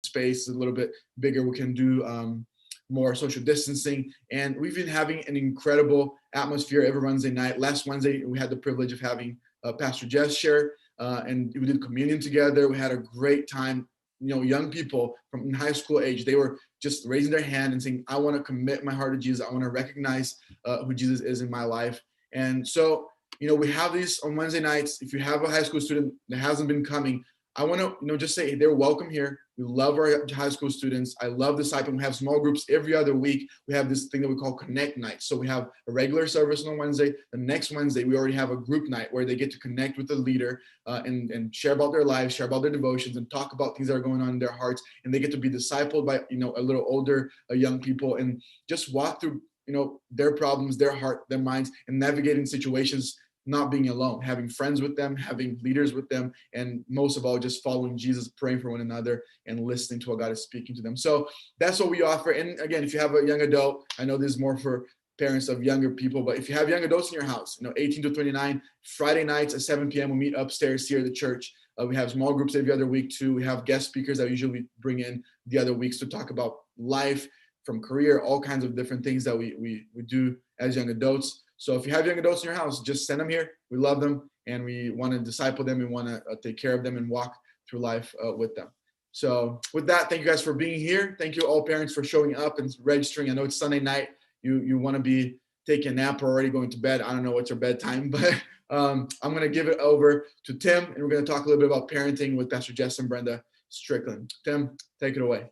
space is a little bit bigger, we can do more social distancing. And we've been having an incredible atmosphere every Wednesday night. Last Wednesday, we had the privilege of having Pastor Jess share, and we did communion together. We had a great time. You know, young people from high school age, they were just raising their hand and saying, I want to commit my heart to Jesus. I want to recognize who Jesus is in my life. And so, you know, we have these on Wednesday nights. If you have a high school student that hasn't been coming, I want to, you know, just say they're welcome here. We love our high school students. I love discipling. We have small groups every other week. We have this thing that we call Connect Night. So we have a regular service on Wednesday. The next Wednesday, we already have a group night where they get to connect with the leader and share about their lives, share about their devotions, and talk about things that are going on in their hearts. And they get to be discipled by, you know, a little older young people and just walk through, you know, their problems, their heart, their minds, and navigating situations, not being alone, having friends with them, having leaders with them, and most of all, just following Jesus, praying for one another, and listening to what God is speaking to them. So that's what we offer. And again, if you have a young adult, I know this is more for parents of younger people, but if you have young adults in your house, you know, 18 to 29, Friday nights at 7 p.m., we meet upstairs here at the church. We have small groups every other week too. We have guest speakers that usually bring in the other weeks to talk about life, from career, all kinds of different things that we do as young adults. So if you have young adults in your house, just send them here. We love them, and we want to disciple them. We want to take care of them and walk through life with them. So with that, thank you guys for being here. Thank you all parents for showing up and registering. I know it's Sunday night. You want to be taking a nap or already going to bed. I don't know what's your bedtime, but I'm going to give it over to Tim, and we're going to talk a little bit about parenting with Pastor Jess and Brenda Strickland. Tim, take it away.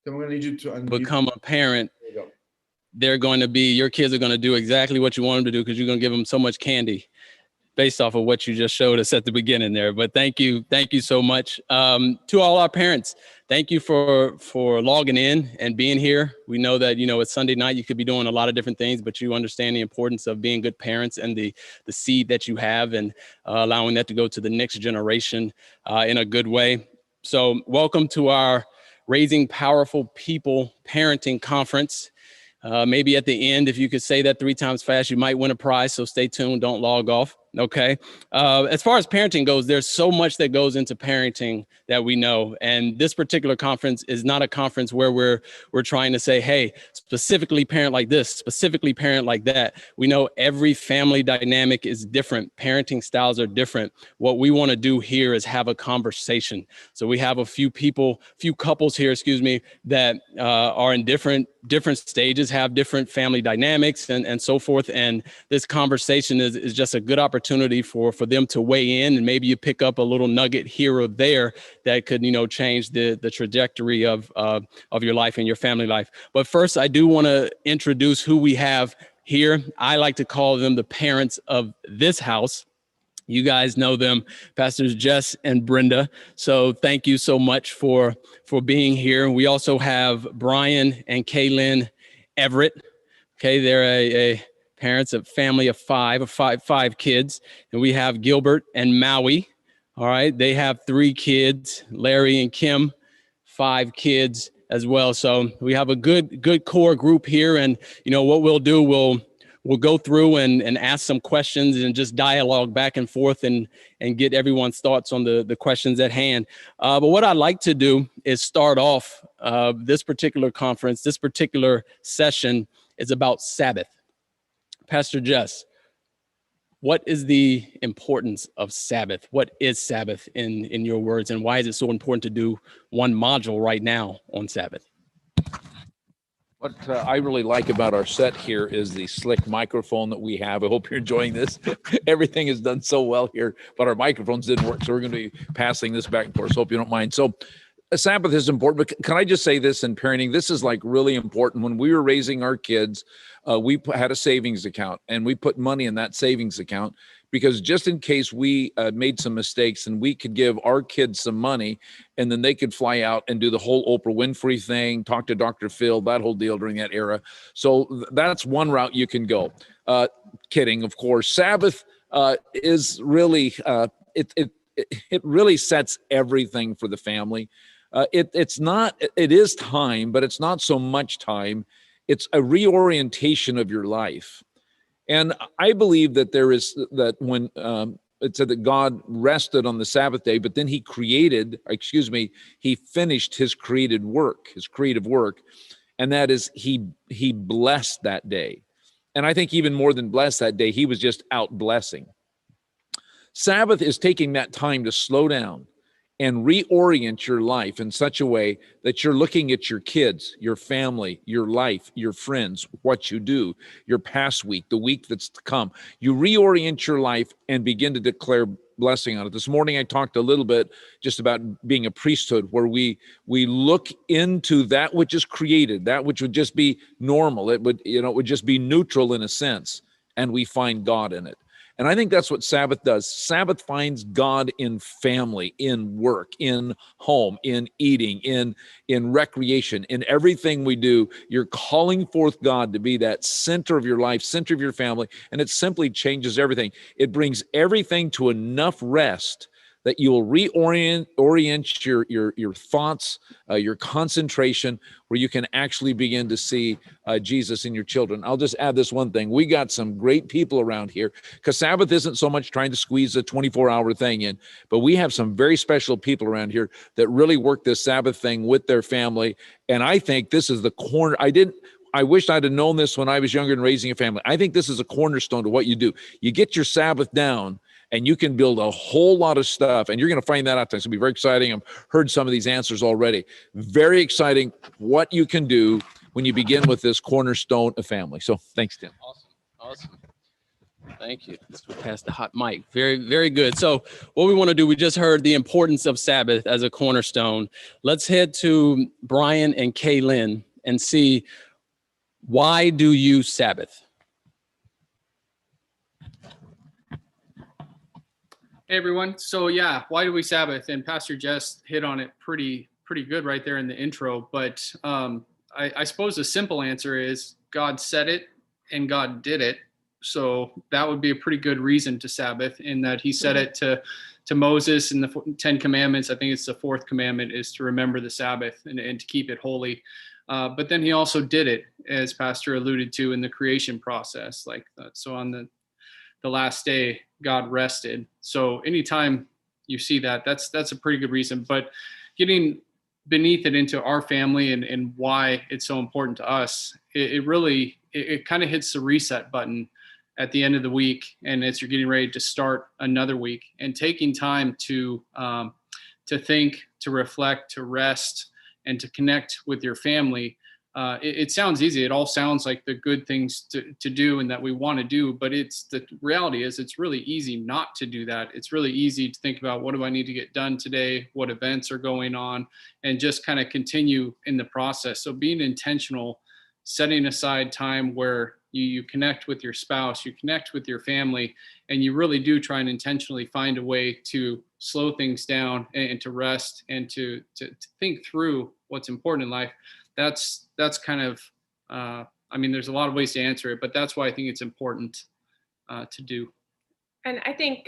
So I'm going to need you to become a parent. They're going to be, your kids are going to do exactly what you want them to do, because you're going to give them so much candy based off of what you just showed us at the beginning there. But thank you so much to all our parents. Thank you for logging in and being here. We know that, you know, it's Sunday night, you could be doing a lot of different things, but you understand the importance of being good parents and the seed that you have, and allowing that to go to the next generation in a good way. So welcome to our Raising Powerful People Parenting Conference. Maybe at the end, if you could say that 3 times fast, you might win a prize. So stay tuned. Don't log off. Okay. As far as parenting goes, there's so much that goes into parenting that we know. And this particular conference is not a conference where we're trying to say, hey, specifically parent like this, specifically parent like that. We know every family dynamic is different. Parenting styles are different. What we want to do here is have a conversation. So we have a few couples here, that are in different stages, have different family dynamics and so forth. And this conversation is just a good opportunity for them to weigh in, and maybe you pick up a little nugget here or there that could, you know, change the trajectory of your life and your family life. But first, I do want to introduce who we have here. I like to call them the parents of this house. You guys know them, Pastors Jess and Brenda. So thank you so much for being here. We also have Brian and Kaylin Everett. Okay, they're a parents, a family of five kids. And we have Gilbert and Maui. All right, they have 3 kids, Larry and Kim, 5 kids as well. So we have a good core group here. And, you know, what we'll do, we'll go through and ask some questions and just dialogue back and forth and get everyone's thoughts on the questions at hand. But what I'd like to do is start off this particular conference, this particular session is about Sabbath. Pastor Jess, what is the importance of Sabbath? What is Sabbath in your words, and why is it so important to do one module right now on Sabbath? What I really like about our set here is the slick microphone that we have. I hope you're enjoying this. Everything is done so well here, but our microphones didn't work, so we're going to be passing this back and forth. So hope you don't mind. So Sabbath is important, but can I just say this in parenting? This is like really important. When we were raising our kids, we had a savings account, and we put money in that savings account because just in case we made some mistakes, and we could give our kids some money, and then they could fly out and do the whole Oprah Winfrey thing, talk to Dr. Phil, that whole deal during that era. So that's one route you can go. Kidding, of course. Sabbath is really, it really sets everything for the family. It is time, but it's not so much time. It's a reorientation of your life. And I believe that there is that when it said that God rested on the Sabbath day, but then he finished his creative work. And that is he blessed that day. And I think even more than blessed that day, he was just out blessing. Sabbath is taking that time to slow down and reorient your life in such a way that you're looking at your kids, your family, your life, your friends, what you do, your past week, the week that's to come. You reorient your life and begin to declare blessing on it. This morning, I talked a little bit just about being a priesthood, where we look into that which is created, that which would just be normal. It would just be neutral in a sense, and we find God in it. And I think that's what Sabbath does. Sabbath finds God in family, in work, in home, in eating, in recreation, in everything we do. You're calling forth God to be that center of your life, center of your family, and it simply changes everything. It brings everything to enough rest that you will reorient your thoughts, your concentration, where you can actually begin to see Jesus in your children. I'll just add this one thing. We got some great people around here, because Sabbath isn't so much trying to squeeze a 24-hour thing in, but we have some very special people around here that really work this Sabbath thing with their family. And I think this is the corner. I wish I'd have known this when I was younger and raising a family. I think this is a cornerstone to what you do. You get your Sabbath down, and you can build a whole lot of stuff, and you're going to find that out. It's going to be very exciting. I've heard some of these answers already. Very exciting what you can do when you begin with this cornerstone of family. So thanks, Tim. Awesome. Thank you. Let's go past the hot mic. Very, very good. So what we want to do, we just heard the importance of Sabbath as a cornerstone. Let's head to Brian and Kaylin and see, why do you Sabbath? Hey everyone. So yeah, why do we Sabbath? And Pastor Jess hit on it pretty good right there in the intro. But I suppose the simple answer is God said it and God did it. So that would be a pretty good reason to Sabbath, in that he said it to Moses in the 10 Commandments. I think it's the 4th commandment is to remember the Sabbath and to keep it holy. But then he also did it, as Pastor alluded to, in the creation process. So on the last day, God rested. So anytime you see that, that's a pretty good reason. But getting beneath it into our family and why it's so important to us, it really kind of hits the reset button at the end of the week, and as you're getting ready to start another week, and taking time to think, to reflect, to rest, and to connect with your family. It sounds easy. It all sounds like the good things to do and that we want to do, but the reality is it's really easy not to do that. It's really easy to think about, what do I need to get done today? What events are going on? And just kind of continue in the process. So being intentional, setting aside time where you connect with your spouse, you connect with your family, and you really do try and intentionally find a way to slow things down and to rest and to think through what's important in life. That's kind of, there's a lot of ways to answer it, but that's why I think it's important to do. And I think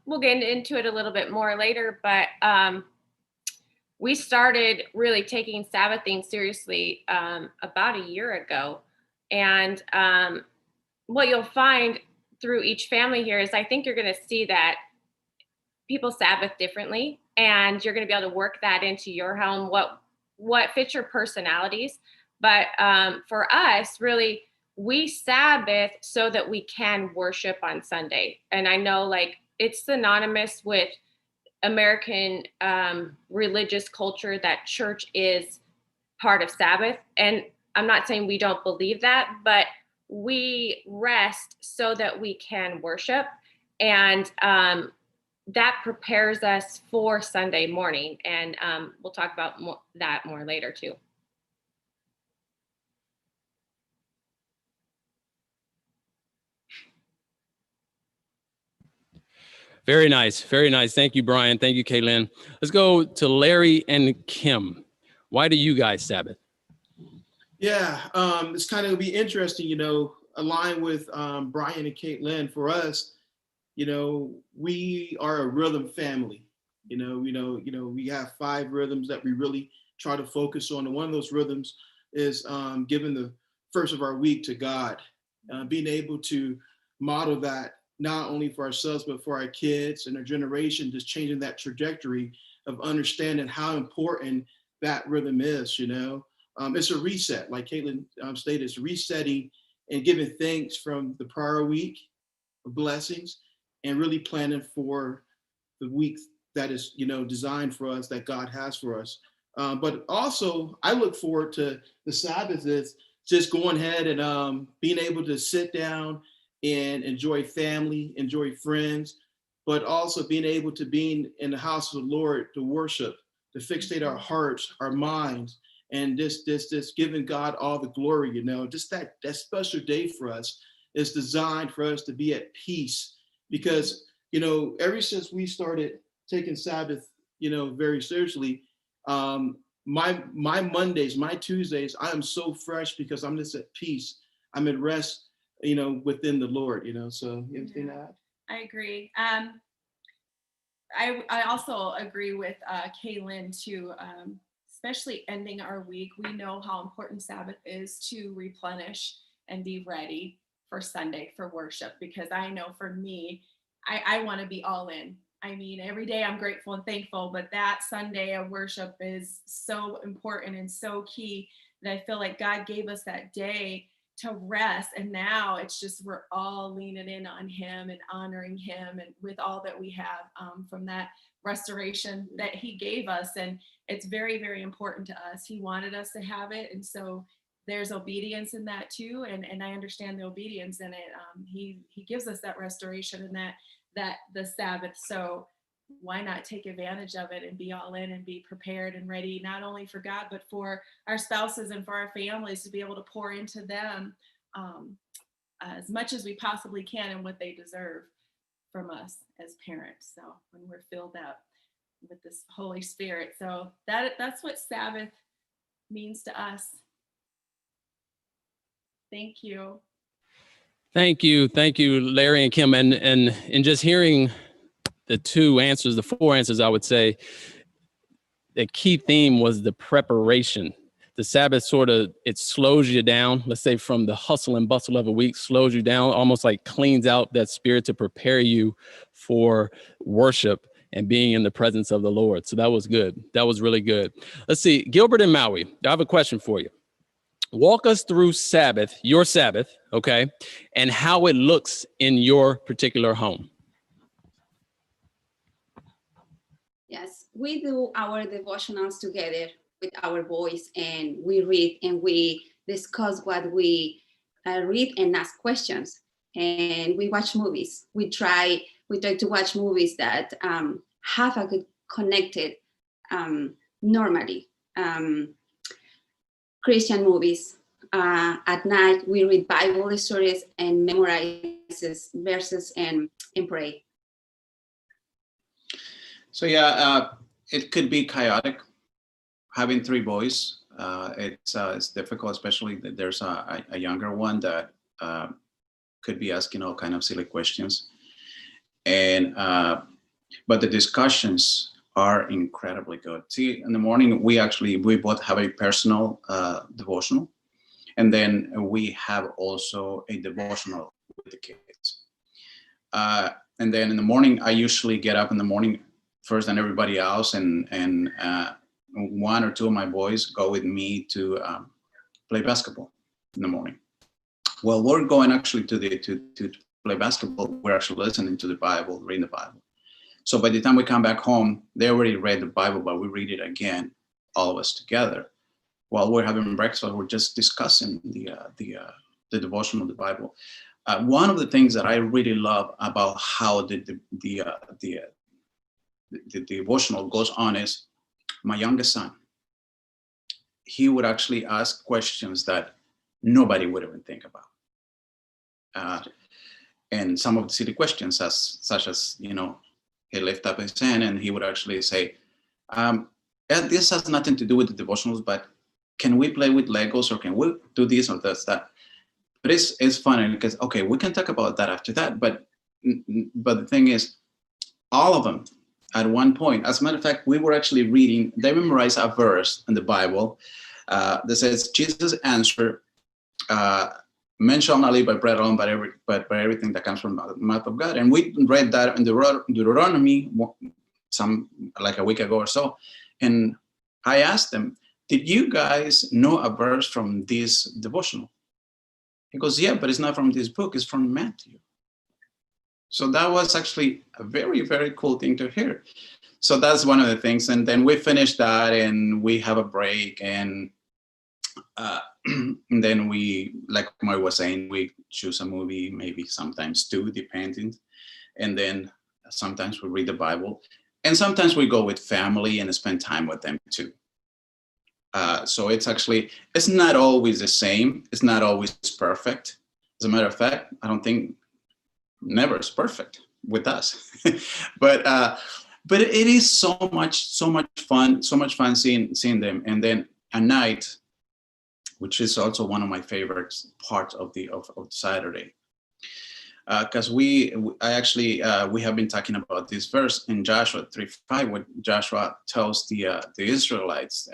we'll get into it a little bit more later, but we started really taking Sabbathing seriously about a year ago. And what you'll find through each family here is, I think you're going to see that people Sabbath differently, and you're going to be able to work that into your home, what fits your personalities. But for us, really, we Sabbath so that we can worship on Sunday. And I know it's synonymous with American religious culture that church is part of Sabbath. And I'm not saying we don't believe that, but we rest so that we can worship. And that prepares us for Sunday morning. And we'll talk about that more later too. Very nice. Very nice. Thank you, Brian. Thank you, Kaylin. Let's go to Larry and Kim. Why do you guys Sabbath? Yeah, it's kind of be interesting, align with Brian and Caitlin. For us, we are a rhythm family. We have 5 rhythms that we really try to focus on, and one of those rhythms is giving the first of our week to God. being able to model that not only for ourselves, but for our kids and our generation, just changing that trajectory of understanding how important that rhythm is, It's a reset, like Caitlin stated, it's resetting and giving thanks from the prior week of blessings and really planning for the week that is, designed for us, that God has for us. But also, I look forward to the Sabbath is just going ahead and being able to sit down and enjoy family, enjoy friends, but also being able to be in the house of the Lord to worship, to fixate our hearts, our minds, and this giving God all the glory, just that special day for us is designed for us to be at peace. Because, ever since we started taking Sabbath, very seriously, my Mondays, my Tuesdays, I am so fresh because I'm just at peace. I'm at rest, within the Lord, so anything to add? I agree. I also agree with Kaylin too, especially ending our week. We know how important Sabbath is to replenish and be ready for Sunday for worship, because I know for me, I want to be all in. I mean, every day I'm grateful and thankful, but that Sunday of worship is so important and so key that I feel like God gave us that day to rest. And now it's just, we're all leaning in on him and honoring him and with all that we have from that restoration that he gave us. And it's very, very important to us. He wanted us to have it. And so there's obedience in that too. And I understand the obedience in it. He gives us that restoration and that the Sabbath. So why not take advantage of it and be all in and be prepared and ready, not only for God, but for our spouses and for our families, to be able to pour into them as much as we possibly can and what they deserve from us as parents. So when we're filled up with this Holy Spirit. So that's what Sabbath means to us. Thank you. Thank you, Larry and Kim. And just hearing the four answers, I would say the key theme was the preparation. The Sabbath it slows you down, let's say from the hustle and bustle of a week, slows you down, almost like cleans out that spirit to prepare you for worship and being in the presence of the Lord. So that was good. That was really good. Let's see, Gilbert and Maui, I have a question for you. Walk us through your Sabbath, okay, and how it looks in your particular home. Yes, we do our devotionals together with our boys, and we read and we discuss what we read and ask questions, and we watch movies. We try to watch movies that have a good connected, normally Christian movies. At night, we read Bible stories and memorize verses and pray. So yeah, it could be chaotic. Having three boys, it's difficult, especially that there's a younger one that could be asking all kind of silly questions. And but the discussions are incredibly good. See, in the morning we both have a personal devotional, and then we have also a devotional with the kids. And then in the morning, I usually get up in the morning first than everybody else, and one or two of my boys go with me to play basketball in the morning. Well, we're going actually to play basketball. We're actually listening to the Bible, reading the Bible. So by the time we come back home, they already read the Bible, but we read it again, all of us together. While we're having breakfast, we're just discussing the devotion of the Bible. One of the things that I really love about how the devotional goes on is my youngest son. He would actually ask questions that nobody would even think about. And some of the silly questions, such as, he lift up his hand and he would actually say, this has nothing to do with the devotionals, but can we play with Legos, or can we do this or that? But it's funny because, okay, we can talk about that after that. But the thing is, all of them at one point, as a matter of fact, we were actually reading, they memorized a verse in the Bible that says, Jesus answered, men shall not live by bread alone, but by everything that comes from the mouth of God. And we read that in Deuteronomy like a week ago or so. And I asked them, did you guys know a verse from this devotional? He goes, yeah, but it's not from this book, it's from Matthew. So that was actually a very, very cool thing to hear. So that's one of the things. And then we finish that and we have a break. And then we, like Mike was saying, we choose a movie, maybe sometimes two, depending. And then sometimes we read the Bible. And sometimes we go with family and spend time with them too. So it's not always the same. It's not always perfect. As a matter of fact, I don't think never is perfect with us. But it is so much fun seeing them. And then at night, which is also one of my favorite parts of Saturday, because we have been talking about this verse in Joshua 3:5, where Joshua tells the Israelites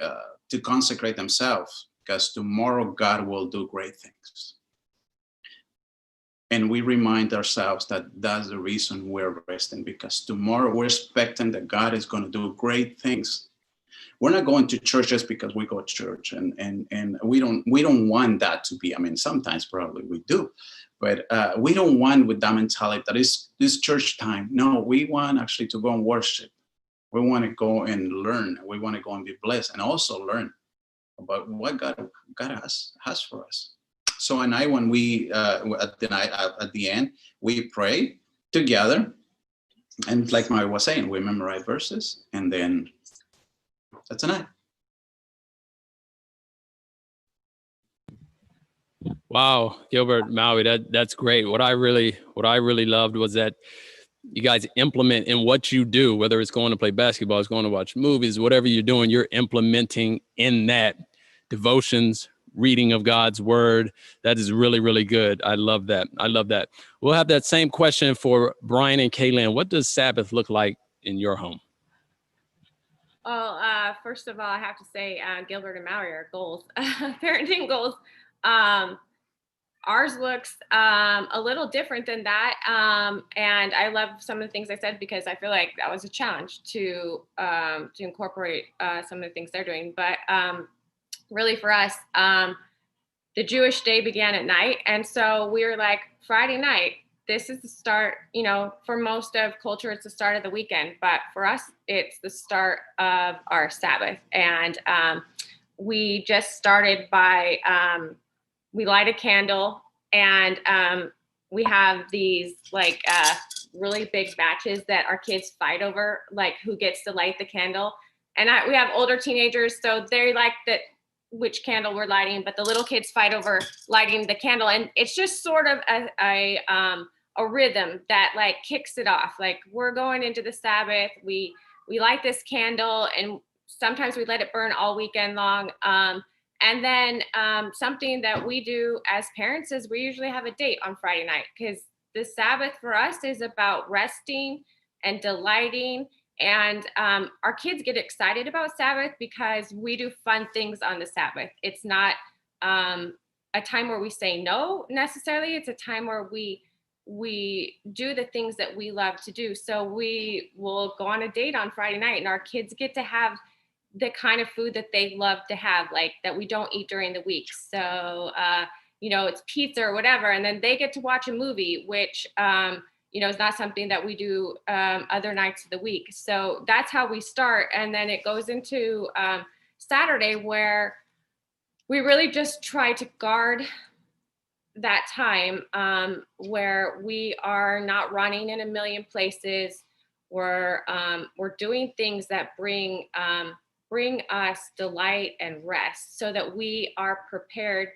to consecrate themselves, because tomorrow God will do great things. And we remind ourselves that that's the reason we're resting, because tomorrow we're expecting that God is going to do great things. We're not going to church just because we go to church, and we don't want that to be. I mean, sometimes probably we do, but we don't want with that mentality that is this church time. No, we want actually to go and worship. We want to go and learn. We want to go and be blessed, and also learn about what God has for us. So at night, when we at the end, we pray together, and like Mary was saying, we memorize verses, and then that's a night. Wow, Gilbert, Maui, that's great. What I really loved was that you guys implement in what you do, whether it's going to play basketball, it's going to watch movies, whatever you're doing, you're implementing in that devotions, reading of God's word. That is really, really good. I love that. We'll have that same question for Brian and Kaylin. What does Sabbath look like in your home? Well, first of all, I have to say, Gilbert and Maui are goals, parenting goals. Ours looks a little different than that. And I love some of the things I said, because I feel like that was a challenge to incorporate some of the things they're doing. But really for us, the Jewish day began at night. And so we were like, Friday night, this is the start, for most of culture, it's the start of the weekend. But for us, it's the start of our Sabbath. And we just started by, we light a candle, and we have these like really big matches that our kids fight over, like who gets to light the candle. And we have older teenagers, so they like that which candle we're lighting, but the little kids fight over lighting the candle. And it's just sort of a rhythm that like kicks it off. Like, we're going into the Sabbath, we light this candle, and sometimes we let it burn all weekend long. And then something that we do as parents is we usually have a date on Friday night, because the Sabbath for us is about resting and delighting. And our kids get excited about Sabbath because we do fun things on the Sabbath. It's not a time where we say no necessarily. It's a time where we do the things that we love to do. So we will go on a date on Friday night, and our kids get to have the kind of food that they love to have, like that we don't eat during the week. So, it's pizza or whatever. And then they get to watch a movie, which, is not something that we do other nights of the week. So that's how we start. And then it goes into Saturday, where we really just try to guard that time where we are not running in a million places. We're doing things that bring us delight and rest, so that we are prepared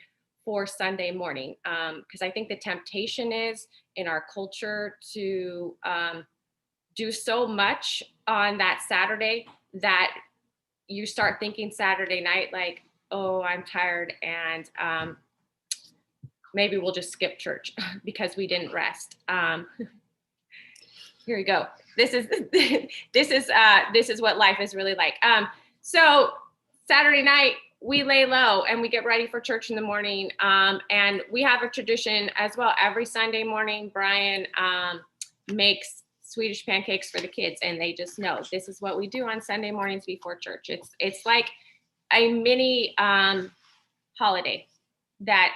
for Sunday morning. Because I think the temptation is in our culture to do so much on that Saturday that you start thinking Saturday night, like, oh, I'm tired, and maybe we'll just skip church because we didn't rest. Here we go. This is what life is really like. So Saturday night, we lay low and we get ready for church in the morning. And we have a tradition as well. Every Sunday morning, Brian makes Swedish pancakes for the kids, and they just know this is what we do on Sunday mornings before church. It's like a mini holiday that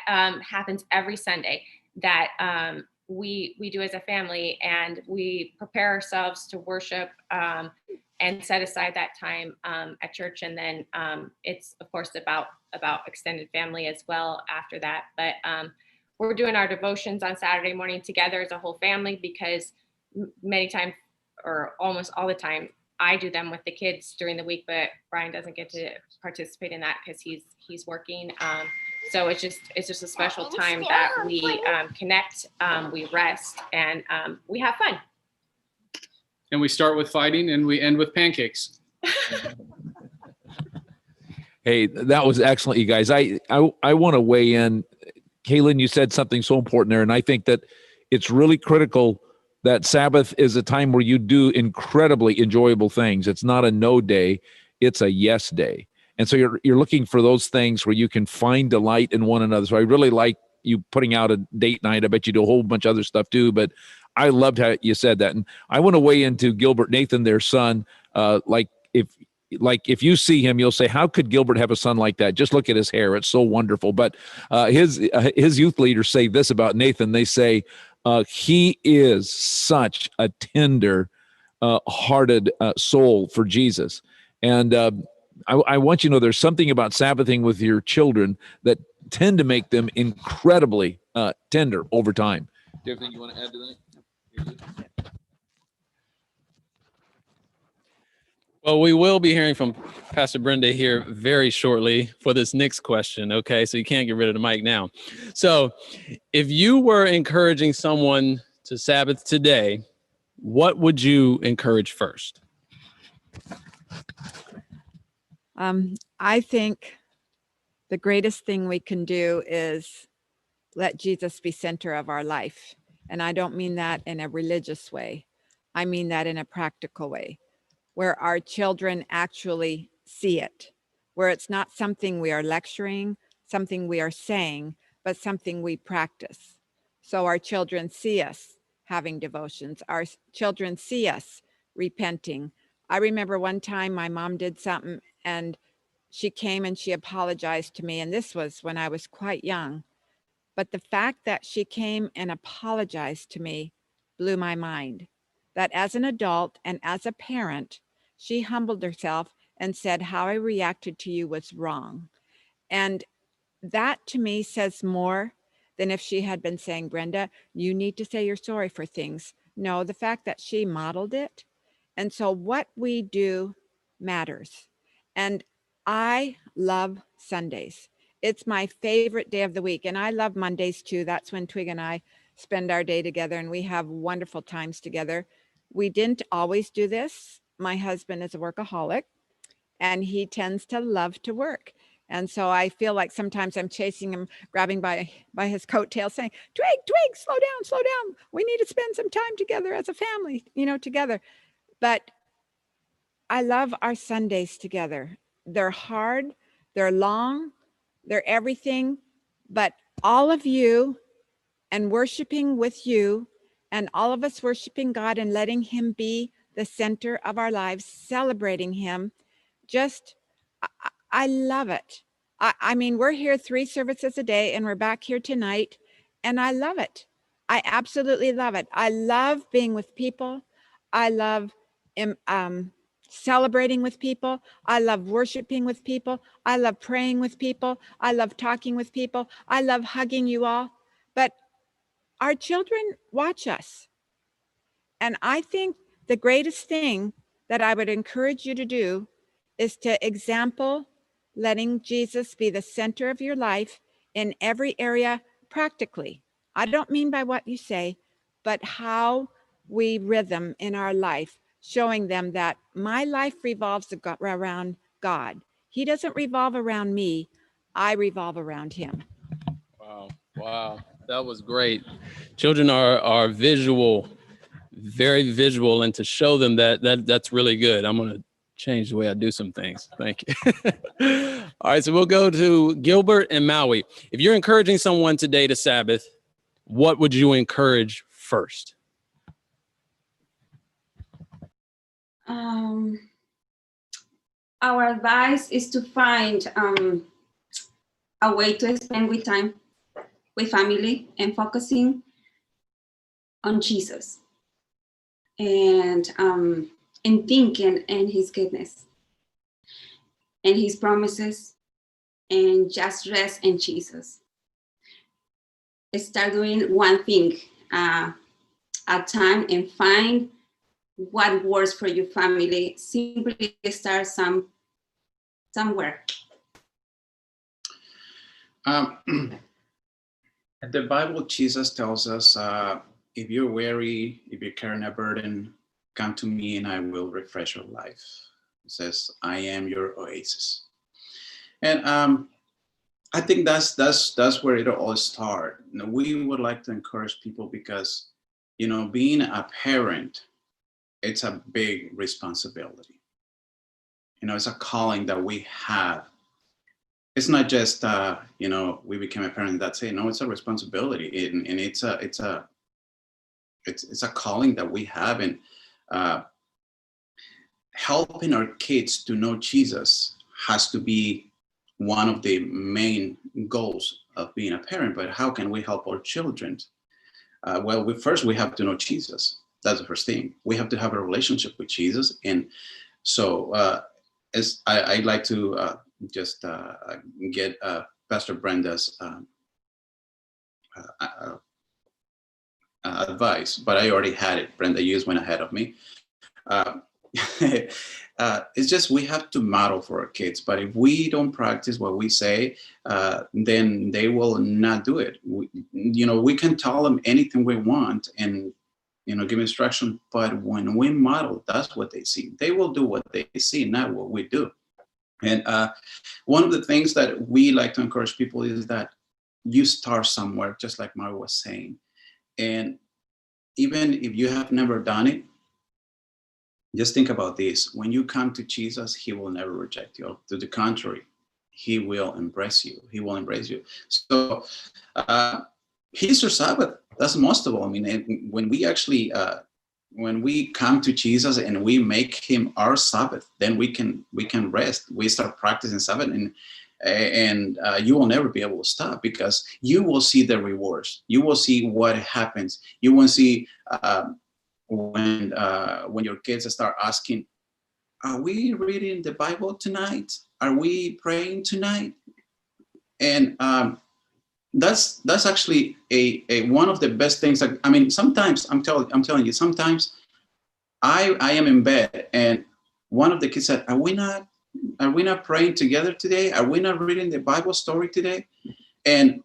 happens every Sunday that we do as a family, and we prepare ourselves to worship and set aside that time at church. And then it's of course about extended family as well after that. But we're doing our devotions on Saturday morning together as a whole family, because many times, or almost all the time, I do them with the kids during the week, but Brian doesn't get to participate in that because he's working. So it's just a special time that we connect, we rest, and we have fun. And we start with fighting and we end with pancakes. Hey, that was excellent, you guys. I want to weigh in. Kaylin, you said something so important there, and I think that it's really critical that Sabbath is a time where you do incredibly enjoyable things. It's not a no day, it's a yes day. And so you're looking for those things where you can find delight in one another. So I really like you putting out a date night. I bet you do a whole bunch of other stuff too, but I loved how you said that. And I want to weigh into Gilbert Nathan, their son. If you see him, you'll say, how could Gilbert have a son like that? Just look at his hair. It's so wonderful. But his youth leaders say this about Nathan. They say, he is such a tender hearted soul for Jesus. And I want you to know there's something about Sabbathing with your children that tend to make them incredibly tender over time. Do you have anything you want to add to that? Well, we will be hearing from Pastor Brenda here very shortly for this next question. Okay, so you can't get rid of the mic now. So if you were encouraging someone to Sabbath today, what would you encourage first? I think the greatest thing we can do is let Jesus be center of our life. And I don't mean that in a religious way. I mean that in a practical way, where our children actually see it, where it's not something we are lecturing, something we are saying, but something we practice. So our children see us having devotions. Our children see us repenting. I remember one time my mom did something and she came and she apologized to me. And this was when I was quite young. But the fact that she came and apologized to me blew my mind. That as an adult and as a parent, she humbled herself and said, how I reacted to you was wrong. And that to me says more than if she had been saying, Brenda, you need to say you're sorry for things. No, the fact that she modeled it. And so what we do matters. And I love Sundays. It's my favorite day of the week. And I love Mondays too. That's when Twig and I spend our day together and we have wonderful times together. We didn't always do this. My husband is a workaholic and he tends to love to work. And so I feel like sometimes I'm chasing him, grabbing by his coattail saying, Twig, slow down. We need to spend some time together as a family, together. But I love our Sundays together. They're hard, they're long, they're everything, but all of you and worshiping with you and all of us worshiping God and letting him be the center of our lives, celebrating him, I love it. I mean, we're here 3 services a day and we're back here tonight and I love it. I absolutely love it. I love being with people. I love celebrating with people. I love worshiping with people. I love praying with people. I love talking with people. I love hugging you all. But our children watch us. And I think the greatest thing that I would encourage you to do is to example letting Jesus be the center of your life in every area practically. I don't mean by what you say, but how we rhythm in our life, showing them that my life revolves around God. He doesn't revolve around me. I revolve around him. Wow. That was great. Children are visual, very visual, and to show them that's really good. I'm going to change the way I do some things. Thank you. All right, so we'll go to Gilbert and Maui. If you're encouraging someone today to Sabbath, what would you encourage first? Our advice is to find a way to spend time with family and focusing on Jesus and thinking and his goodness and his promises, and just rest in Jesus. Start doing one thing at a time and find what works for your family. Simply start somewhere. In the Bible, Jesus tells us, if you're weary, if you're carrying a burden, come to me and I will refresh your life. It says, I am your oasis. And I think that's where it all starts. We would like to encourage people because, being a parent, it's a big responsibility. It's a calling that we have. It's not just, we became a parent, that's it. No, it's a responsibility, and it's a calling that we have, and helping our kids to know Jesus has to be one of the main goals of being a parent. But how can we help our children? Well, first we have to know Jesus. That's the first thing. We have to have a relationship with Jesus. And so as I'd like to just get Pastor Brenda's advice, but I already had it. Brenda used went ahead of me. It's just we have to model for our kids, but if we don't practice what we say, then they will not do it. We can tell them anything we want and give instruction, but when we model, that's what they see. They will do what they see, not what we do. And one of the things that we like to encourage people is that you start somewhere, just like Mario was saying. And even if you have never done it, just think about this. When you come to Jesus, he will never reject you. To the contrary, he will embrace you. He will embrace you. So he's your Sabbath. That's most of all. I mean, when we actually, when we come to Jesus and we make him our Sabbath, then we can rest. We start practicing Sabbath, and you will never be able to stop, because you will see the rewards. You will see what happens. You will see when your kids start asking, "Are we reading the Bible tonight? Are we praying tonight?" And that's actually a one of the best things. I mean, sometimes I'm telling you, sometimes I am in bed and one of the kids said, "Are we not praying together today? Are we not reading the Bible story today?" And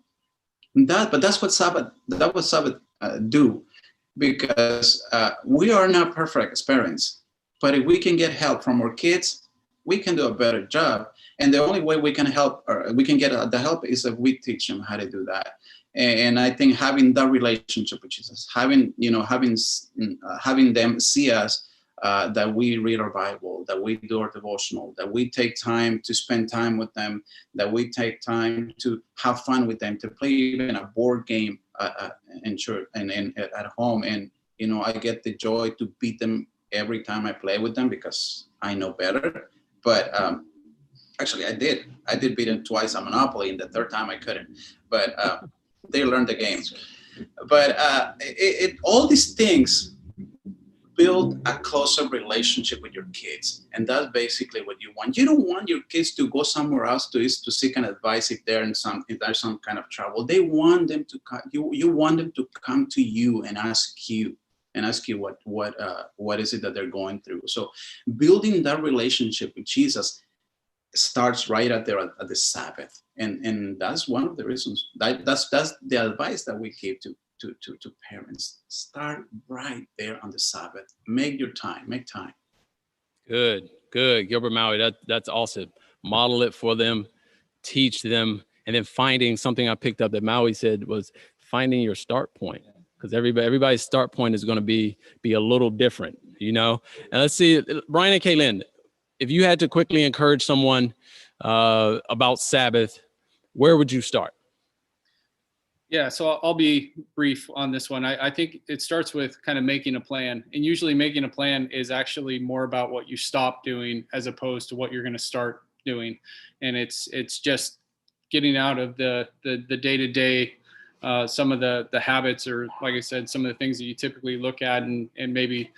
that's what Sabbath do, because we are not perfect parents, but if we can get help from our kids, we can do a better job. And the only way we can help, or we can get the help, is if we teach them how to do that. And I think having that relationship with Jesus, having them see us, that we read our Bible, that we do our devotional, that we take time to spend time with them, that we take time to have fun with them, to play even a board game in church and at home. And I get the joy to beat them every time I play with them because I know better. But actually, I did beat them twice on Monopoly, and the third time I couldn't. But they learned the games. But all these things build a closer relationship with your kids, and that's basically what you want. You don't want your kids to go somewhere else to seek an advice if there's some kind of trouble. They want them to you want them to come to you and ask you what is it that they're going through. So building that relationship with Jesus starts right at the Sabbath, and that's one of the reasons that's the advice that we give to parents. Start right there on the Sabbath. Make time. Good, Gilbert Maui. That's awesome. Model it for them, teach them, and then finding something I picked up that Maui said was finding your start point, because everybody's start point is going to be a little different, And let's see, Brian and Kaylin, if you had to quickly encourage someone about Sabbath, where would you start? Yeah, so I'll be brief on this one. I think it starts with kind of making a plan. And usually making a plan is actually more about what you stop doing as opposed to what you're going to start doing. And it's just getting out of the day-to-day, some of the habits, or like I said, some of the things that you typically look at, and maybe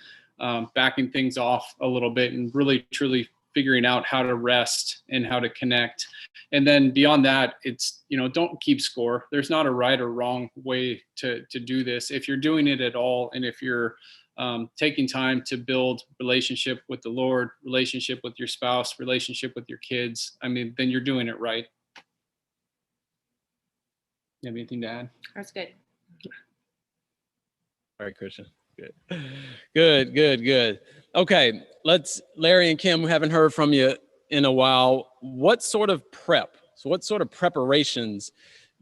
backing things off a little bit and really truly figuring out how to rest and how to connect. And then beyond that, it's, don't keep score. There's not a right or wrong way to do this. If you're doing it at all, and if you're taking time to build relationship with the Lord, relationship with your spouse, relationship with your kids, then you're doing it right. You have anything to add? That's good. All right, Christian. Good. Okay, Larry and Kim, we haven't heard from you in a while. What sort of preparations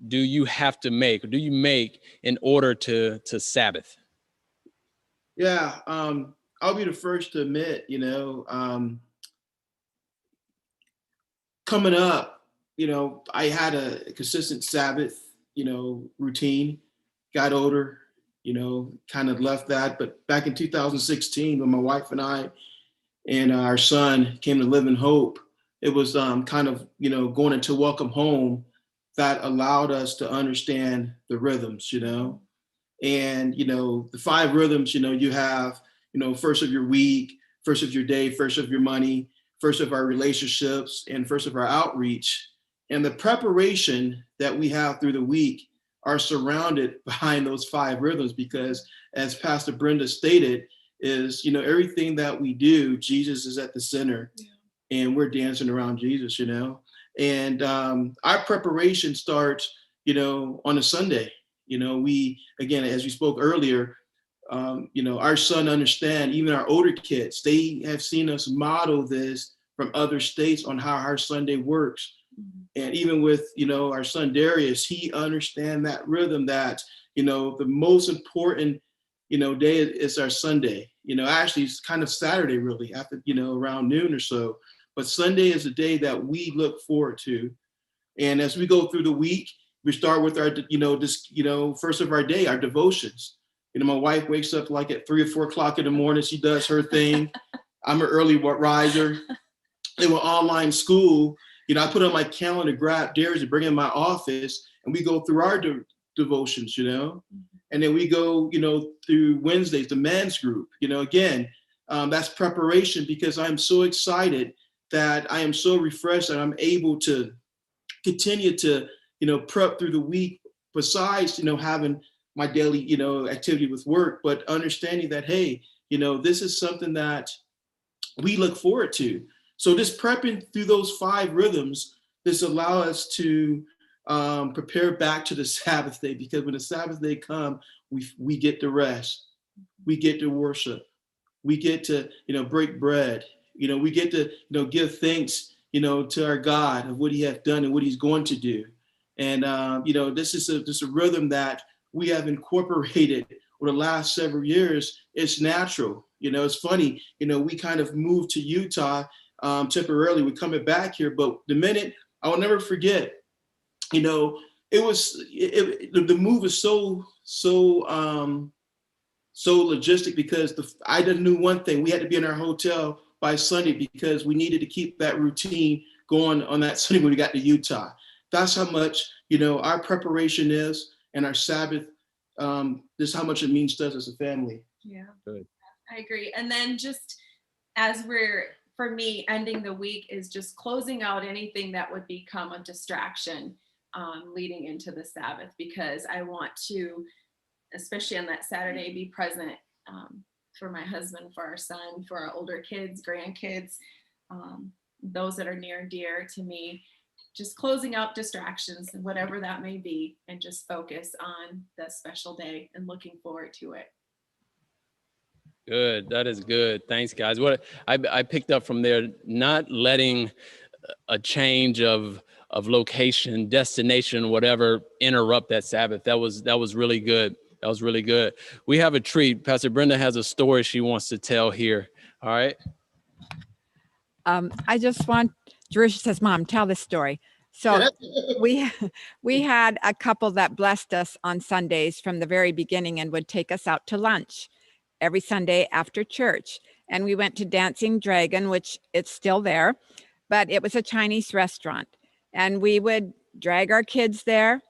do you have to make, or do you make in order to Sabbath? Yeah, I'll be the first to admit, coming up, I had a consistent Sabbath, routine. Got older, kind of left that. But back in 2016, when my wife and I and our son came to Livinghope, it was kind of, going into welcome home that allowed us to understand the rhythms, and, the 5 rhythms, you have, first of your week, first of your day, first of your money, first of our relationships, and first of our outreach. And the preparation that we have through the week are surrounded behind those 5 rhythms, because as Pastor Brenda stated, is, everything that we do, Jesus is at the center, and we're dancing around Jesus, and our preparation starts, on a Sunday. We, again, as we spoke earlier, our son understand, even our older kids, they have seen us model this from other states on how our Sunday works. And even with, our son Darius, he understand that rhythm that, the most important, day is our Sunday. Actually it's kind of Saturday really, after, around noon or so. But Sunday is a day that we look forward to. And as we go through the week, we start with our, first of our day, our devotions. My wife wakes up like at 3 or 4 o'clock in the morning. She does her thing. I'm an early riser. They were online school. I put on my calendar, grab Darius, and bring in my office, and we go through our devotions, and then we go, through Wednesdays, the men's group, again, that's preparation, because I'm so excited that I am so refreshed that I'm able to continue to, prep through the week, besides, having my daily, activity with work, but understanding that, hey, this is something that we look forward to. So just prepping through those 5 rhythms, this allow us to prepare back to the Sabbath day, because when the Sabbath day comes, we get to rest, we get to worship, we get to, break bread, we get to, give thanks, to our God of what he has done and what he's going to do. And, this is a rhythm that we have incorporated over the last several years. It's natural. It's funny, we kind of moved to Utah temporarily. We're coming back here, but the minute, I will never forget, the move is so logistic, because I didn't knew one thing. We had to be in our hotel by Sunday, because we needed to keep that routine going on that Sunday when we got to Utah. That's how much, our preparation is, and our Sabbath, this is how much it means to us as a family. Yeah, Good. I agree. And then just as for me, ending the week is just closing out anything that would become a distraction leading into the Sabbath, because I want to, especially on that Saturday, be present for my husband, for our son, for our older kids, grandkids, those that are near and dear to me. Just closing out distractions, whatever that may be, and just focus on the special day and looking forward to it. Good. That is good. Thanks, guys. What I picked up from there, not letting a change of location, destination, whatever, interrupt that Sabbath. That was really good. That was really good. We have a treat. Pastor Brenda has a story she wants to tell here. All right. I just want, Jerusha says, Mom, tell this story. So we had a couple that blessed us on Sundays from the very beginning and would take us out to lunch every Sunday after church. And we went to Dancing Dragon, which it's still there, but it was a Chinese restaurant. And we would drag our kids there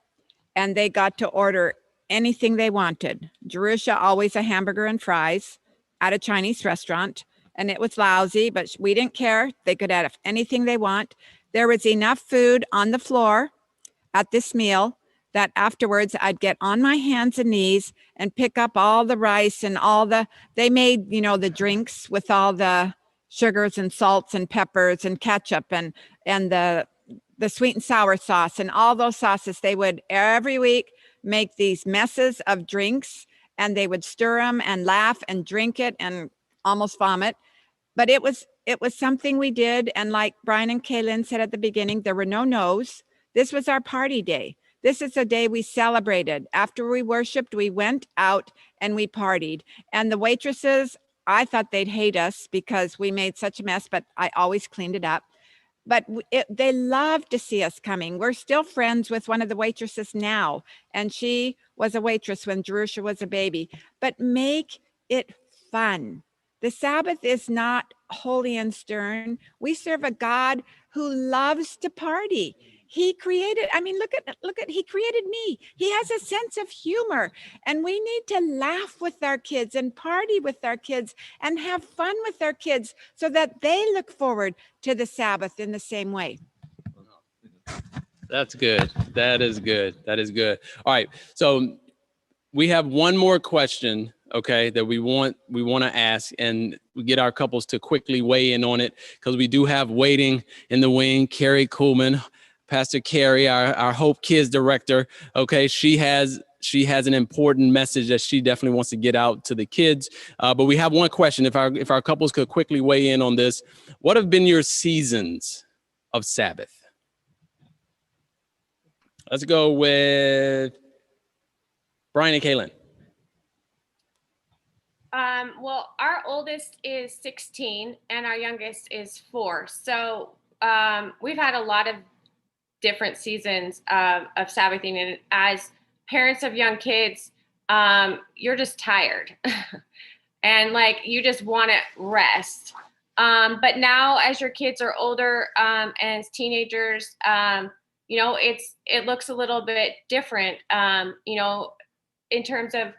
and they got to order anything they wanted. Jerusha, always a hamburger and fries at a Chinese restaurant. And it was lousy, but we didn't care. They could have anything they want. There was enough food on the floor at this meal that afterwards I'd get on my hands and knees and pick up all the rice and they made, the drinks with all the sugars and salts and peppers and ketchup and the sweet and sour sauce and all those sauces. They would every week make these messes of drinks and they would stir them and laugh and drink it and almost vomit. But it was something we did. And like Brian and Kaylin said at the beginning, there were no no's. This was our party day. This is a day we celebrated. After we worshiped, we went out and we partied. And the waitresses, I thought they'd hate us because we made such a mess, but I always cleaned it up. But they loved to see us coming. We're still friends with one of the waitresses now. And she was a waitress when Jerusha was a baby. But make it fun. The Sabbath is not holy and stern. We serve a God who loves to party. He created, he created me. He has a sense of humor, and we need to laugh with our kids and party with our kids and have fun with our kids so that they look forward to the Sabbath in the same way. That's good. That is good. That is good. All right. So we have one more question, okay, that we want to ask, and we get our couples to quickly weigh in on it because we do have waiting in the wing, Carrie Kuhlman, Pastor Carrie, our Hope Kids director. Okay, she has an important message that she definitely wants to get out to the kids. But we have one question. If our couples could quickly weigh in on this, what have been your seasons of Sabbath? Let's go with Brian and Kaylin. Well, our oldest is 16 and our youngest is 4. So we've had a lot of different seasons of Sabbathing. And as parents of young kids, you're just tired and you just want to rest. But now as your kids are older and as teenagers, it looks a little bit different, in terms of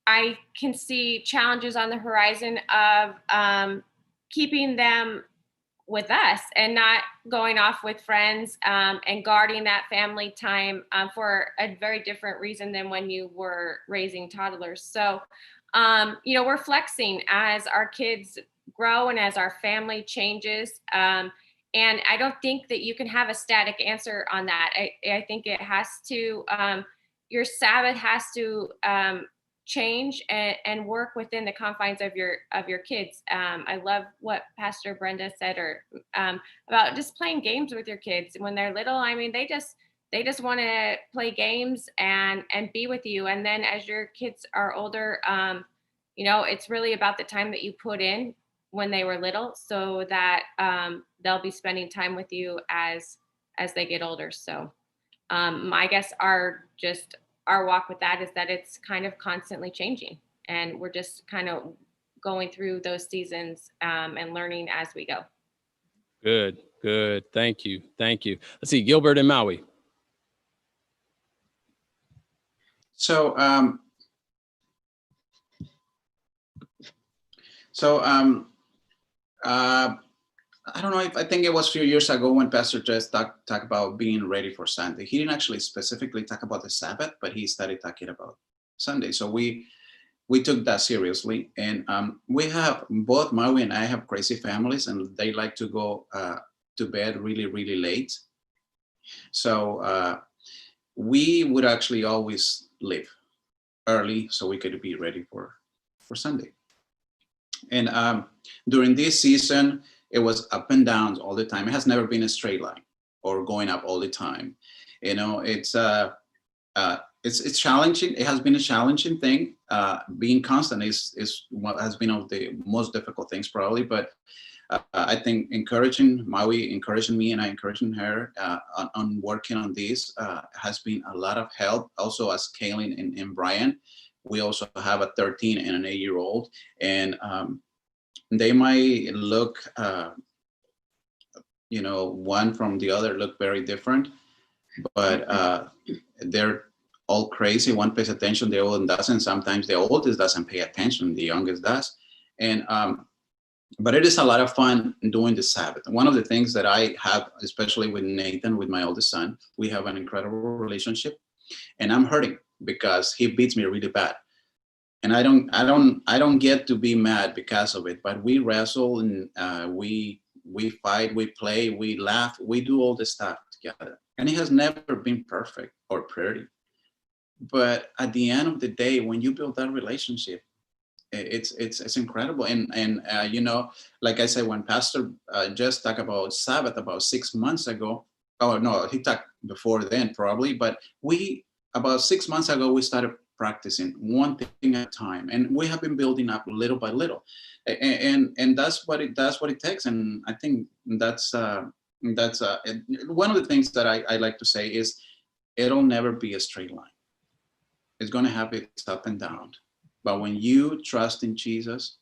I can see challenges on the horizon of keeping them with us and not going off with friends and guarding that family time for a very different reason than when you were raising toddlers. So, we're flexing as our kids grow and as our family changes. And I don't think that you can have a static answer on that. I think it has to, your Sabbath has to change and work within the confines of your kids. I love what Pastor Brenda said about just playing games with your kids when they're little. I mean, they just want to play games and be with you. And then as your kids are older, it's really about the time that you put in when they were little, so that they'll be spending time with you as they get older. So I guess our walk with that is that it's kind of constantly changing, and we're just kind of going through those seasons and learning as we go. Good. Thank you. Let's see, Gilbert and Maui. So, I don't know I think it was a few years ago when Pastor Jess talked about being ready for Sunday. He didn't actually specifically talk about the Sabbath, but he started talking about Sunday. So we took that seriously, and we have both Maui and I have crazy families, and they like to go to bed really, really late. So we would actually always leave early so we could be ready for Sunday. And during this season, it was up and down all the time. It has never been a straight line or going up all the time. It's challenging. It has been a challenging thing. Being constant is what has been one of the most difficult things probably. But I think encouraging Maui, encouraging me, and I encouraging her on working on this has been a lot of help. Also, as Kaylin and Brian, we also have a 13 and an 8-year-old, and they might look, one from the other look very different, but they're all crazy. One pays attention, the other doesn't. Sometimes the oldest doesn't pay attention, the youngest does. And but it is a lot of fun doing the Sabbath. One of the things that I have, especially with Nathan, with my oldest son, we have an incredible relationship, and I'm hurting because he beats me really bad. And I don't get to be mad because of it, but we wrestle and we fight, we play, we laugh, we do all this stuff together. And it has never been perfect or pretty. But at the end of the day, when you build that relationship, it's incredible. And like I said, when Pastor just talked about Sabbath about 6 months ago, oh no, he talked before then probably, but about 6 months ago, we started practicing one thing at a time, and we have been building up little by little, and that's what it takes. And I think that's one of the things that I like to say is it'll never be a straight line. It's going to have its up and down. But when you trust in Jesus,